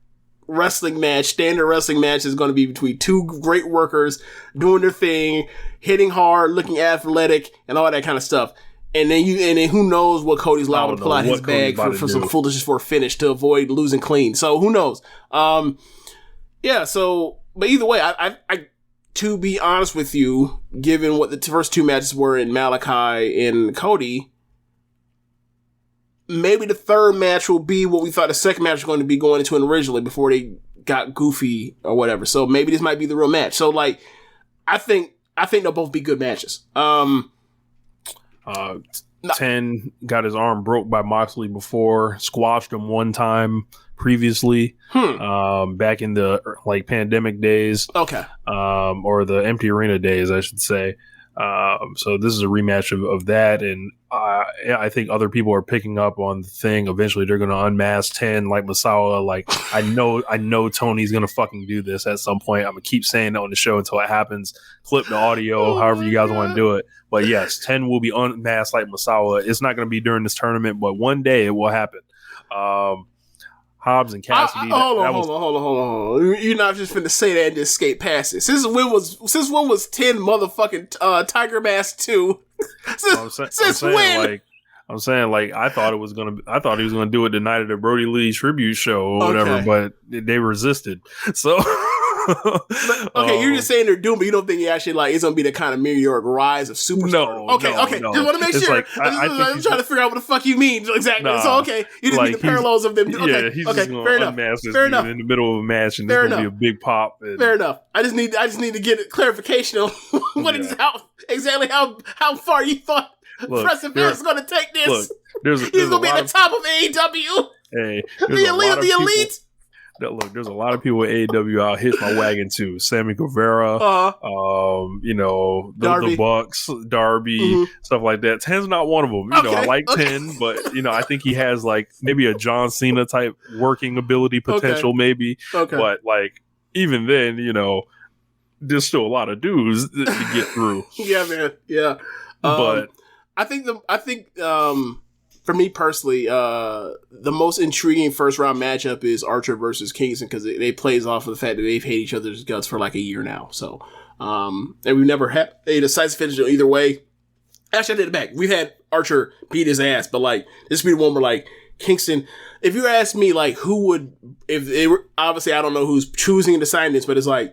wrestling match. Standard wrestling match is going to be between 2 great workers doing their thing, hitting hard, looking athletic, and all that kind of stuff. And then who knows what Cody's liable to pull out his bag for some foolishness for a finish to avoid losing clean. So who knows? So, but either way, I to be honest with you, given what the first 2 matches were in Malachi and Cody, maybe the third match will be what we thought the second match was going to be going into originally before they got goofy or whatever. So maybe this might be the real match. So like, I think they'll both be good matches. 10 got his arm broke by Moxley before, squashed him one time previously, back in the like pandemic days. Okay. Or the empty arena days, I should say. So this is a rematch of that, and I think other people are picking up on the thing. Eventually they're going to unmask 10 like Masawa. Like, I know Tony's going to fucking do this at some point. I'm going to keep saying that on the show until it happens. Clip the audio, however you guys want to do it. But yes, 10 will be unmasked like Masawa. It's not going to be during this tournament, but one day it will happen. Hobbs and Cassidy. Hold on. You're not just finna say that and just skate past it. Since when was 10 motherfucking Tiger Mask 2? Since when? I'm saying, like, I thought he was gonna do it the night of the Brody Lee tribute show or whatever, but they resisted. So. You're just saying they're doomed, but you don't think he actually, like, it's gonna be the kind of meteoric rise of superstars. No. Just want to make sure. Like, I'm trying to figure out what the fuck you mean exactly. So you just mean the parallels of them. He's just gonna unmask this dude in the middle of a match, and there's gonna be a big pop. Fair enough. I just need to get clarification on exactly how far you thought Preston Vance is gonna take this. Look, he's gonna be at the top of AEW. Hey, the elite. Look, there's a lot of people at AEW I'll hitch my wagon to. Sammy Guevara, the Bucks, Darby, stuff like that. Ten's not one of them. I like Ten, but I think he has like maybe a John Cena type working ability potential, maybe. Okay. But like even then, there's still a lot of dudes to get through. Yeah, man. Yeah. But I think for me personally, the most intriguing first round matchup is Archer versus Kingston because it plays off of the fact that they've hated each other's guts for like a year now. So, and we've never had a decisive finish either way. Actually, I did it back. We've had Archer beat his ass, but like this would be the one where like Kingston. If you ask me, like who would, if they were obviously I don't know who's choosing and deciding this, but it's like,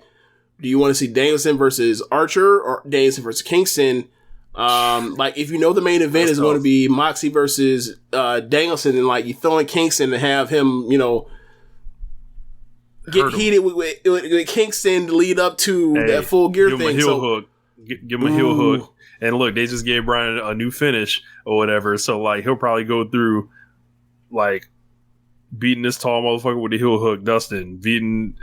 do you want to see Danielson versus Archer or Danielson versus Kingston? Like if the main event is going to be Moxley versus Danielson, and like you throw in Kingston to have him, get heated with Kingston to lead up to that Full Gear thing. Give him a heel hook, and look, they just gave Brian a new finish or whatever. So like he'll probably go through like beating this tall motherfucker with the heel hook, Dustin, beating,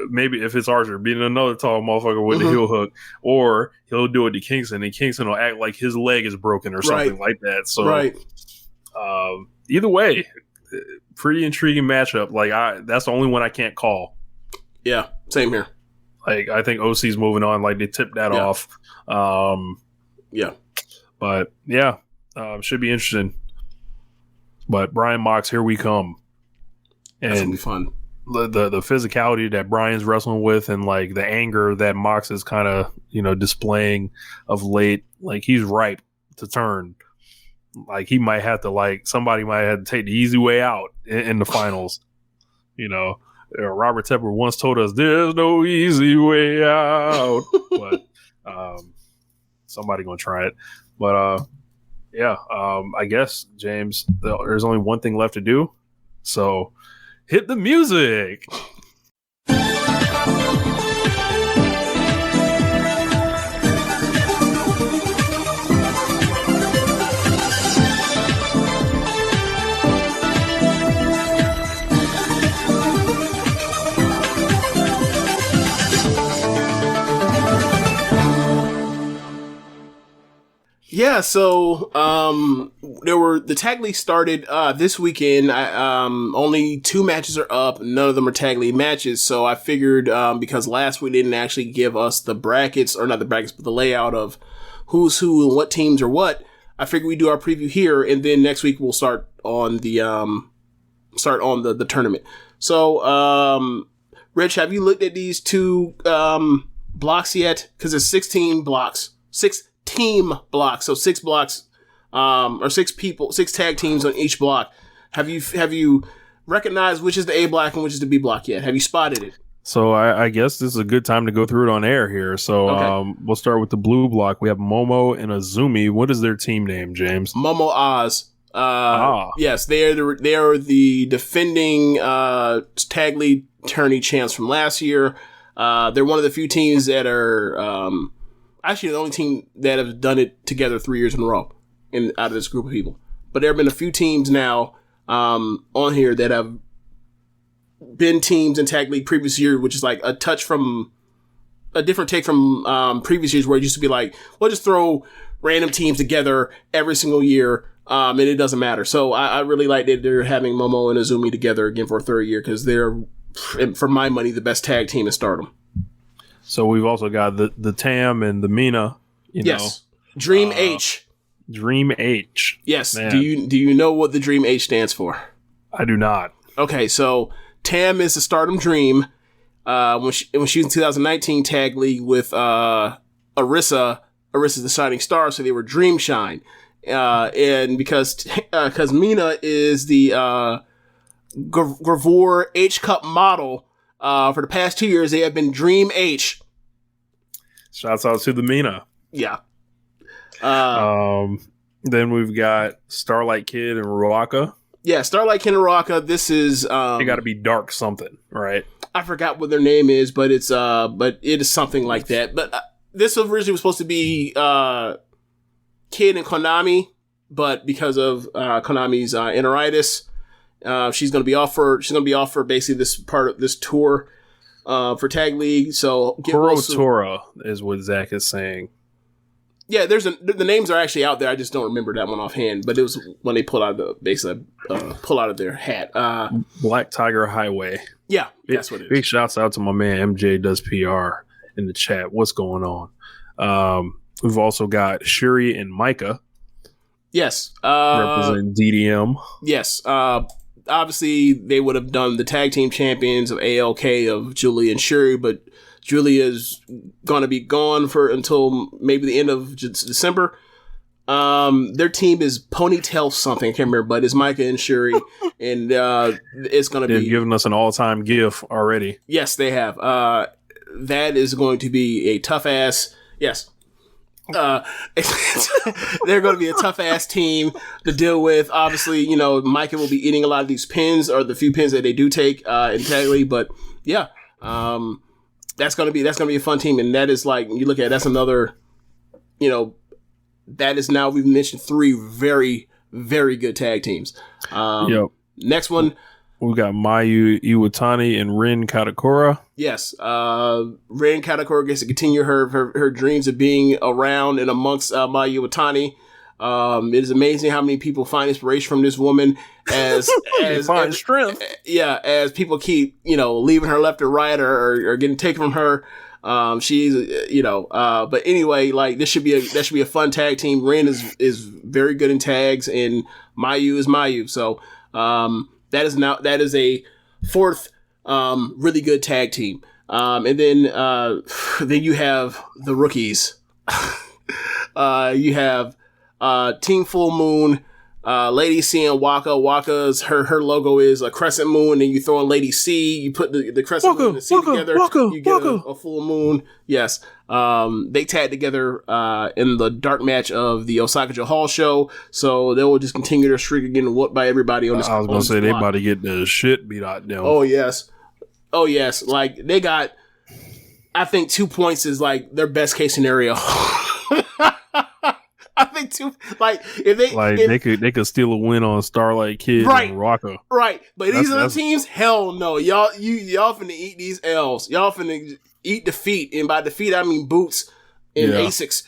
maybe if it's Archer, beating another tall motherfucker with the heel hook, or he'll do it to Kingston, and Kingston will act like his leg is broken or something like that. So, either way, pretty intriguing matchup. Like, that's the only one I can't call. Yeah, same here. Like, I think OC's moving on. Like, they tipped that off. But, should be interesting. But Brian Mox, here we come. And that's gonna be fun. The physicality that Brian's wrestling with, and like the anger that Mox is kind of displaying of late, like he's ripe to turn. Like he might have to somebody might have to take the easy way out in the finals. Robert Tepper once told us there's no easy way out, but somebody gonna try it. But I guess James, there's only one thing left to do, so. Hit the music. Yeah, so the tag league started this weekend. Only 2 matches are up. None of them are tag league matches. So I figured because last week didn't actually give us the brackets, or not the brackets, but the layout of who's who and what teams are what. I figured we do our preview here, and then next week we'll start on the tournament. So Rich, have you looked at these 2 blocks yet? Because it's 16 blocks. 6 team blocks, so 6 blocks, or 6 people, 6 tag teams on each block. Have you recognized which is the A block and which is the B block yet? Have you spotted it? So I guess this is a good time to go through it on air here. So we'll start with the blue block. We have Momo and Azumi. What is their team name, James? Momo Oz. Yes, they are the defending tag league tourney champs from last year. They're one of the few teams that are actually the only team that have done it together 3 years in a row out of this group of people. But there have been a few teams now on here that have been teams in tag league previous year, which is like a different take from previous years where it used to be like, we'll just throw random teams together every single year, and it doesn't matter. So I really like that they're having Momo and Azumi together again for a 3rd year, because they're, for my money, the best tag team in Stardom. So we've also got the Tam and the Mina. Yes. Dream H. Dream H. Yes. Man. Do you know what the Dream H stands for? I do not. Okay, so Tam is the Stardom Dream. When she was in 2019 tag league with Arisa. Arisa's the Shining Star, so they were Dream Shine. And because Mina is the Gravore H Cup model. For the past 2 years, they have been Dream H. Shouts out to the Mina. Yeah. Then we've got Starlight Kid and Ruaka. Yeah, Starlight Kid and Ruaka. This is they got to be Dark something, right? I forgot what their name is, but it is something like that. But this originally was supposed to be Kid and Konami, but because of Konami's enteritis She's going to be off for basically this part of this tour for Tag League. So Tora is what Zach is saying. Yeah, the names are actually out there. I just don't remember that one offhand. But it was when they pull out of their hat. Black Tiger Highway. Yeah, that's what it is. Big shouts out to my man MJ does PR in the chat. What's going on? We've also got Shuri and Micah. Yes, represent DDM. Yes, obviously they would have done the tag team champions of ALK of Julia and Shuri, but Julia is going to be gone until maybe the end of December. Their team is Ponytail something. I can't remember, but it's Micah and Shuri, and it's going to be... They've given us an all-time GIF already. Yes, they have. That is going to be a tough-ass... Yes. They're going to be a tough-ass team to deal with. Obviously, Micah will be eating a lot of these pins, or the few pins that they do take in Tag League, but yeah. That's gonna be a fun team, and that is like you look at that's another, that is now we've mentioned 3 very, very good tag teams. Next one, we got Mayu Iwatani and Rin Katakura. Yes, Rin Katakura gets to continue her dreams of being around and amongst Mayu Iwatani. It is amazing how many people find inspiration from this woman as find strength. Yeah, as people keep leaving her left or right or getting taken from her. She's but anyway, like that should be a fun tag team. Rin is very good in tags, and Mayu is Mayu. So that is a 4th really good tag team. And then you have the rookies. You have Team Full Moon, Lady C and Waka. Waka's her logo is a crescent moon, and you throw in Lady C. You put the crescent moon and the C together. You get a full moon. Yes. They tag together in the dark match of the Osaka-jo Hall show, so they will just continue their streak of getting whooped by everybody on this. I was gonna say they about to get the shit beat out them. Oh yes. Like they got. I think 2 points is like their best case scenario. I think if they could steal a win on Starlight Kid and Rocka. Right. But these other teams, hell no. Y'all finna eat these L's. Y'all finna eat defeat. And by defeat I mean boots and Asics.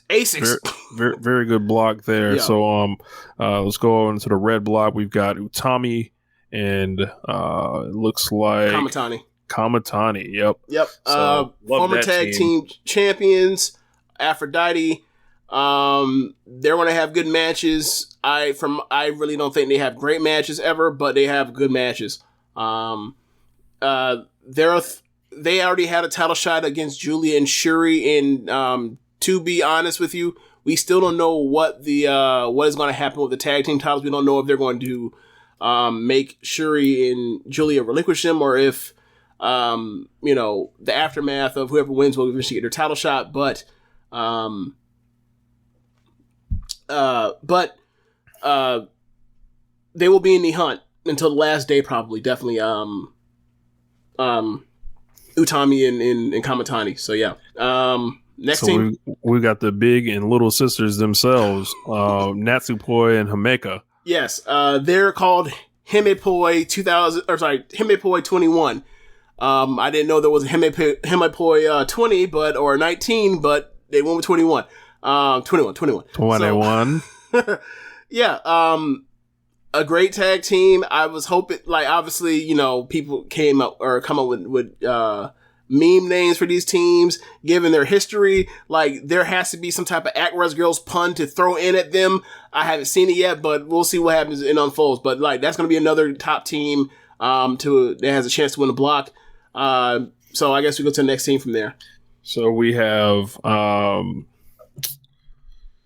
Very, very good block there. Yeah. So let's go on to the red block. We've got Utami and it looks like Kamatani. Yep. So, former tag team champions, Aphrodite. They're going to have good matches. I really don't think they have great matches ever, but they have good matches. They already had a title shot against Julia and Shuri, and to be honest with you, we still don't know what is going to happen with the tag team titles. We don't know if they're going to make Shuri and Julia relinquish them, or if the aftermath of whoever wins will eventually get their title shot. But they will be in the hunt until the last day, probably. Definitely, Utami and Kamatani. So yeah. Next team, we got the big and little sisters themselves, Natsupoi and Himeka. Yes, they're called Himepoi 21. I didn't know there was a Himepoi 20, or 19, but they went with 21. 21. So, yeah. A great tag team. I was hoping, obviously, people come up with meme names for these teams, given their history. There has to be some type of Actors Girls pun to throw in at them. I haven't seen it yet, but we'll see what happens and unfolds. But that's going to be another top team that has a chance to win a block. So I guess we go to the next team from there. So we have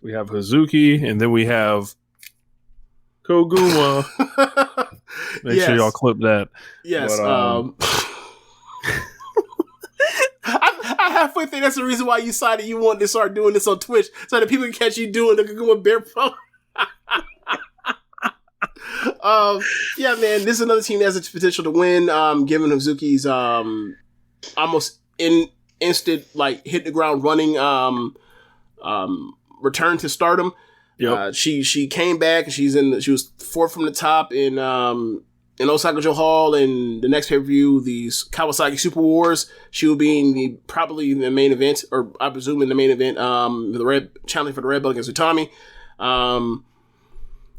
Hazuki, and then we have Koguma. Make sure y'all clip that. Yes. But, I halfway think that's the reason why you decided you wanted to start doing this on Twitch, so that people can catch you doing the Koguma Bear Pro. Yeah, man, this is another team that has the potential to win, given Hazuki's almost instant hit the ground running return to Stardom. Yep. She came back and she was 4th from the top in in Osaka Joe Hall in the next pay-per-view, the Kawasaki Super Wars. She will be in probably the main event, or I presume in the main event, the challenge for the red belt against Utami.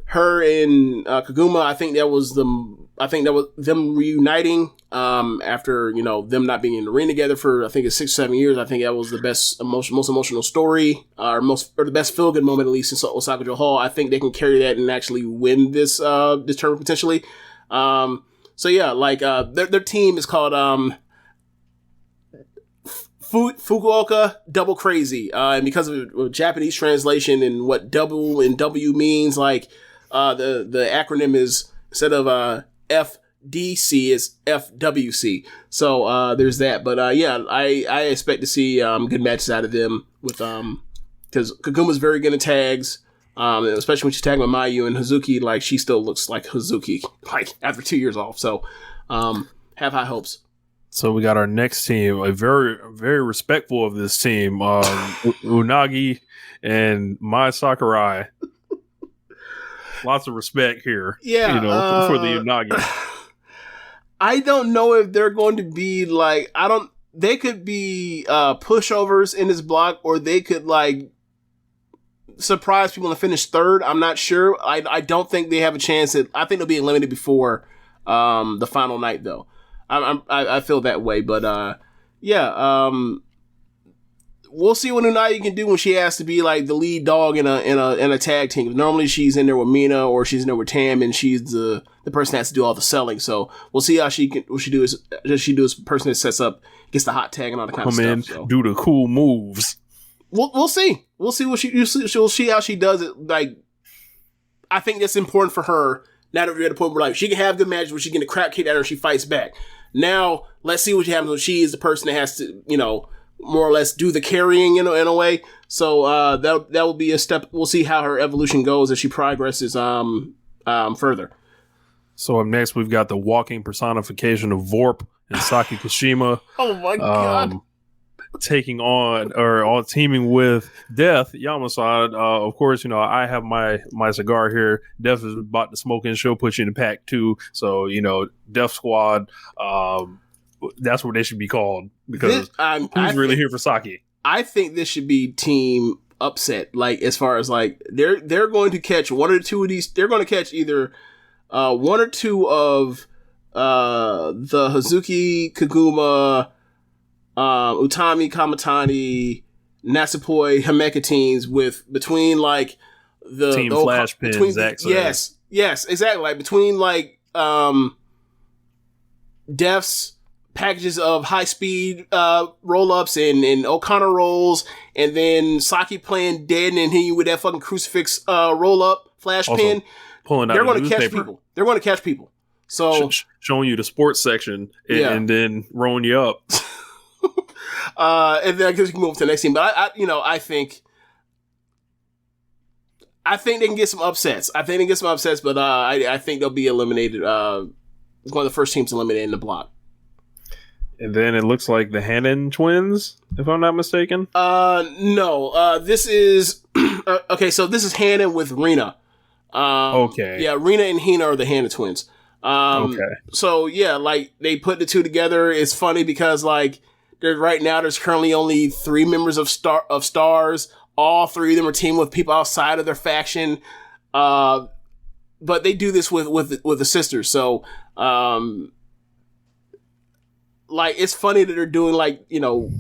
Her and Kaguma, I think that was them reuniting after, you know, them not being in the ring together for, I think it's 6 or 7 years. I think that was the best, most emotional story, or the best feel-good moment, at least in Osaka Joe Hall. I think they can carry that and actually win this tournament potentially. So yeah, like, their team is called, Fukuoka Double Crazy. And because of Japanese translation and what double and W means, like, the acronym is, instead of, FDC, is FWC. So, there's that. But, yeah, I expect to see, good matches out of them with, cause Kaguma's very good at tags. Especially when she's tagging with Mayu and Hazuki, like, she still looks like Hazuki, like, after 2 years off. So, have high hopes. So we got our next team, a very, very respectful of this team, Unagi and Mai Sakurai. Lots of respect here, yeah, for the Unagi. I don't know if they're going to be like, they could be pushovers in this block, or they could, like, surprise people and finish third. I'm not sure. I don't think they have a chance. I think they'll be eliminated before the final night, though. I feel that way, but yeah. We'll see what Unagi can do when she has to be like the lead dog in a tag team. Normally she's in there with Mina, or she's in there with Tam, and she's the person that has to do all the selling. So we'll see how what she do as a person that sets up, gets the hot tag and all that kind of stuff. So. Do the cool moves. We'll see. We'll see she'll see how she does it. Like, I think that's important for her. Now that we're at the point where, like, she can have good matches where she can get a crap kicked at her and she fights back. Now, let's see what happens when she is the person that has to, you know, more or less do the carrying, in a way. So, that will be a step. We'll see how her evolution goes as she progresses, further. So up next, we've got the walking personification of Vorp and Saki Kashima. Oh my God. Taking on, or teaming with Death Yamasada. Of course, you know, I have my cigar here. Death is about to smoke and show, put you in the pack too. So, you know, Death Squad, that's what they should be called, because who's really here for Saki? I think this should be team upset. Like, as far as, like, they're going to catch one or two of these. They're going to catch either one or two of the Hazuki, Kaguma, Utami, Kamatani, Natsupoi, Himeka teams between like the Team Flash Pin, Zack. Yes, exactly. Like, between like Def's packages of high speed roll ups and O'Connor rolls, and then Saki playing dead and hitting you with that fucking crucifix roll up flash pin. Pulling out they're going to catch people. They're going to catch people. So showing you the sports section and then rolling you up. And then I guess we can move to the next team. But I think they can get some upsets. But I think they'll be eliminated. One of the first teams eliminated in the block. And then it looks like the Hannon twins, if I'm not mistaken. No. This is okay. So this is Hannon with Rina. Okay. Yeah, Rina and Hina are the Hannon twins. Okay. So yeah, like, they put the two together. It's funny because, like, there's currently only 3 members of Stars. All 3 of them are teaming with people outside of their faction. But they do this with the sisters. So, like, it's funny that they're doing, like, you know,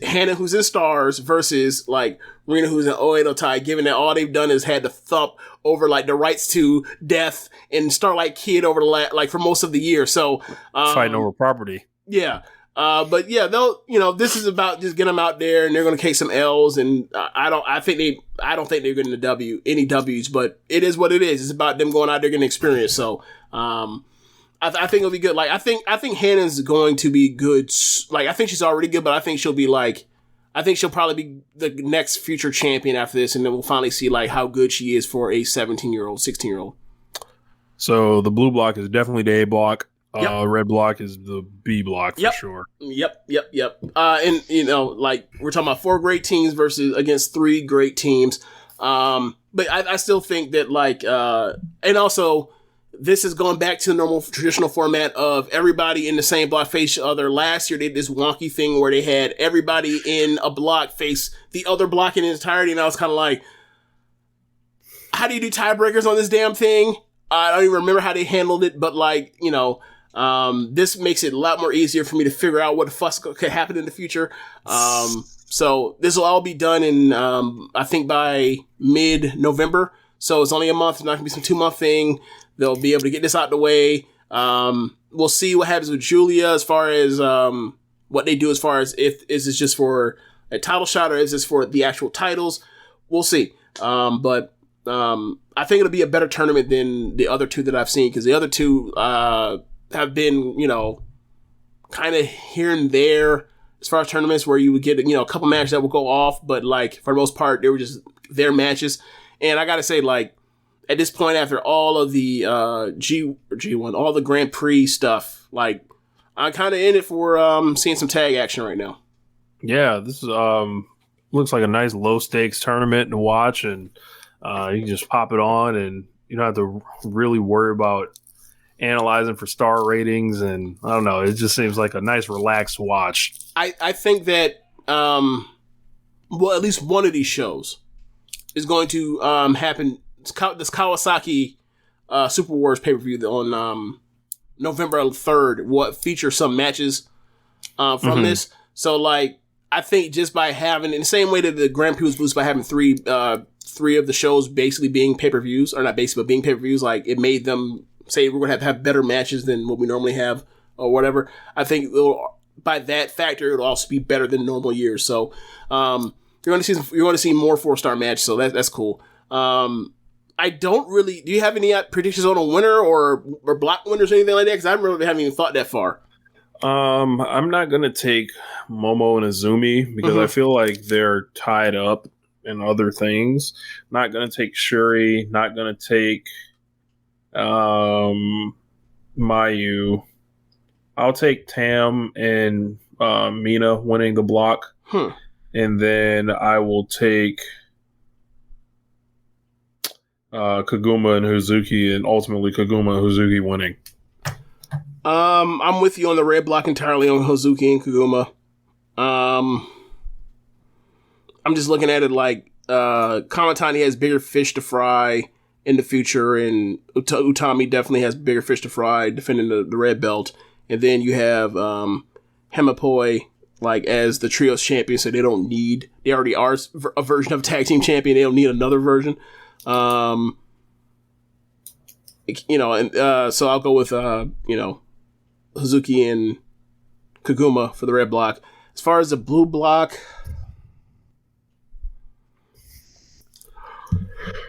Hannah, who's in Stars, versus, like, Rina, who's in Oedo Tai, given that all they've done is had to thump over, like, the rights to Death and Starlight Kid over for most of the year. So, fighting over property. Yeah. But yeah, this is about just getting them out there, and they're going to take some L's, and I don't think they're getting any W's, but it is what it is. It's about them going out there getting experience. So, I think it'll be good. Like, I think Hannah's going to be good. Like, I think she's already good, but I think she'll probably be the next future champion after this, and then we'll finally see, like, how good she is for a 17-year-old, 16-year-old. So the blue block is definitely the A block. Yep. Red block is the B block for sure. Yep. And, you know, like, we're talking about 4 great teams against 3 great teams. But I still think that, like, and also, this is going back to the normal traditional format of everybody in the same block face each other. Last year they did this wonky thing where they had everybody in a block face the other block in its entirety, and I was kind of like, how do you do tiebreakers on this damn thing? I don't even remember how they handled it, but like, you know, this makes it a lot more easier for me to figure out what the fuck could happen in the future. So this will all be done in, I think by mid-November. So it's only a month. It's not going to be some 2-month thing. They'll be able to get this out the way. We'll see what happens with Julia as far as what they do as far as is this just for a title shot or is this for the actual titles? We'll see. But I think it'll be a better tournament than the other two that I've seen, because the other two have been, you know, kind of here and there as far as tournaments where you would get, you know, a couple matches that will go off, but like for the most part, they were just their matches. And I gotta say, like, at this point, after all of the G1, all the Grand Prix stuff, like, I'm kind of in it for seeing some tag action right now. Yeah, this is looks like a nice low stakes tournament to watch, and you can just pop it on, and you don't have to really worry about analyzing for star ratings. And I don't know, it just seems like a nice relaxed watch. I think that well, at least one of these shows is going to happen. This Kawasaki Super Wars pay-per-view on November 3rd will feature some matches from this. So, like, I think just by having, in the same way that the Grand Prix was boosted by having three of the shows basically being pay-per-views, or not basically, but being pay-per-views, like, it made them say we're going to have better matches than what we normally have or whatever. I think by that factor, it'll also be better than normal years. So, you're going to see more 4-star matches, so that's cool. I don't really. Do you have any predictions on a winner or block winners or anything like that? Because I remember haven't even thought that far. I'm not gonna take Momo and Azumi because I feel like they're tied up in other things. Not gonna take Shuri. Not gonna take Mayu. I'll take Tam and Mina winning the block, and then I will take Kaguma and Suzuki, and ultimately Kaguma and Suzuki winning. I'm with you on the red block entirely on Suzuki and Kaguma. I'm just looking at it like Kamatani has bigger fish to fry in the future, and Utami definitely has bigger fish to fry defending the red belt. And then you have Hemapoi like as the trios champion, so they already are a version of tag team champion. They don't need another version. So I'll go with Suzuki and Kaguma for the red block. As far as the blue block,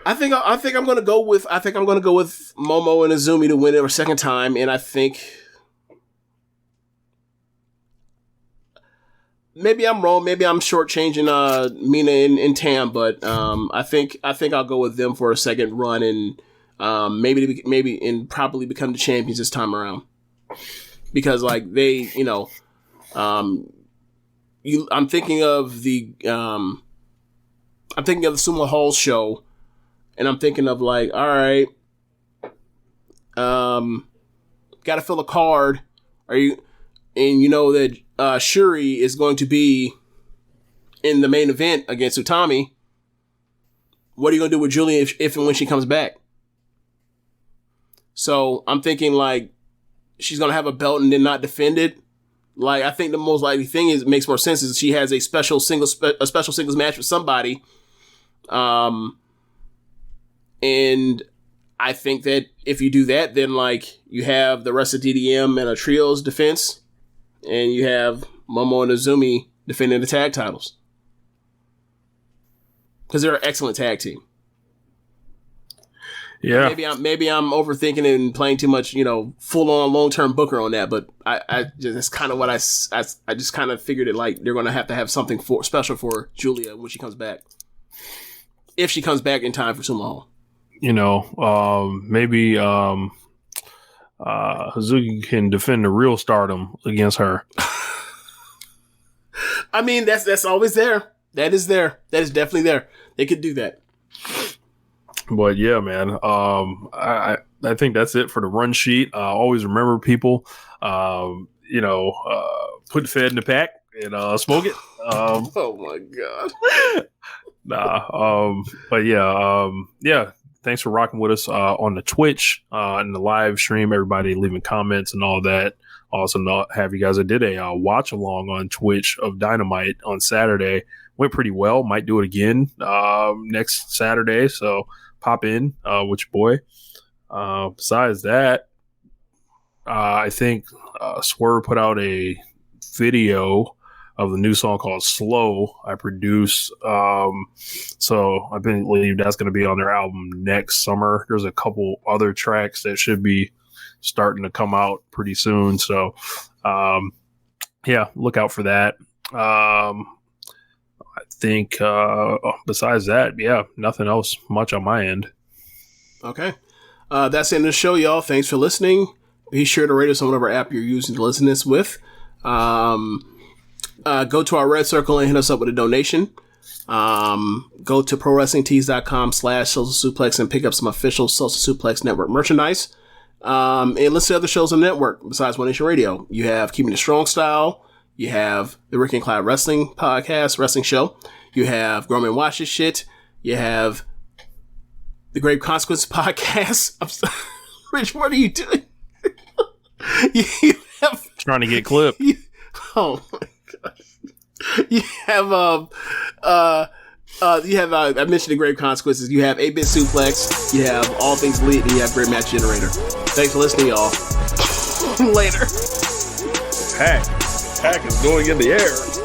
I think I'm gonna go with Momo and Azumi to win it a second time, and I think maybe I'm wrong. Maybe I'm shortchanging Mina and Tam, but I think I'll go with them for a second run, and maybe probably become the champions this time around, because like they, I'm thinking of the Sumo Hall show, and I'm thinking of like, all right, got to fill a card. Are you? And you know that Shuri is going to be in the main event against Utami. What are you going to do with Julia if and when she comes back? So I'm thinking like she's going to have a belt and then not defend it. Like I think the most likely thing makes more sense is she has a special singles match with somebody. And I think that if you do that, then like you have the rest of DDM and a trios defense. And you have Momo and Azumi defending the tag titles. Because they're an excellent tag team. Yeah. Maybe I'm overthinking and playing too much, full on long term booker on that. But that's kind of what I just kind of figured it like they're going to have something special for Julia when she comes back. If she comes back in time for Sumo Hall. Maybe Suzuki can defend the real Stardom against her. I mean, that's always there. That is there. That is definitely there. They could do that. But yeah, man, I think that's it for the run sheet. Always remember, people, put the Fed in the pack and smoke it. Oh my God. But yeah. Thanks for rocking with us on the Twitch and the live stream. Everybody leaving comments and all that. Also, have you guys that did a watch along on Twitch of Dynamite on Saturday. Went pretty well. Might do it again next Saturday. So pop in with your boy. Besides that, I think Swerve put out a video of the new song called Slow I produce. So I believe that's going to be on their album next summer. There's a couple other tracks that should be starting to come out pretty soon. So look out for that. I think besides that, nothing else much on my end. Okay. That's the end of the show, y'all. Thanks for listening. Be sure to rate us on whatever app you're using to listen to this with. Go to our Red Circle and hit us up with a donation. Go to prowrestlingtees.com/Social Suplex and pick up some official Social Suplex Network merchandise. And listen to other shows on the network besides One Nation Radio. You have Keepin It Strong Style. You have the Ricky Clive Wrestling Show. You have Grown Men Watch This Shit. You have the Grave Consequences Podcast. I'm sorry. Rich, what are you doing? you have trying to get clipped. Oh my gosh. You have I mentioned the Grave Consequences. You have 8-Bit Suplex. You have All Things Elite. And you have Great Match Generator. Thanks for listening, y'all. Later. Hack is going in the air.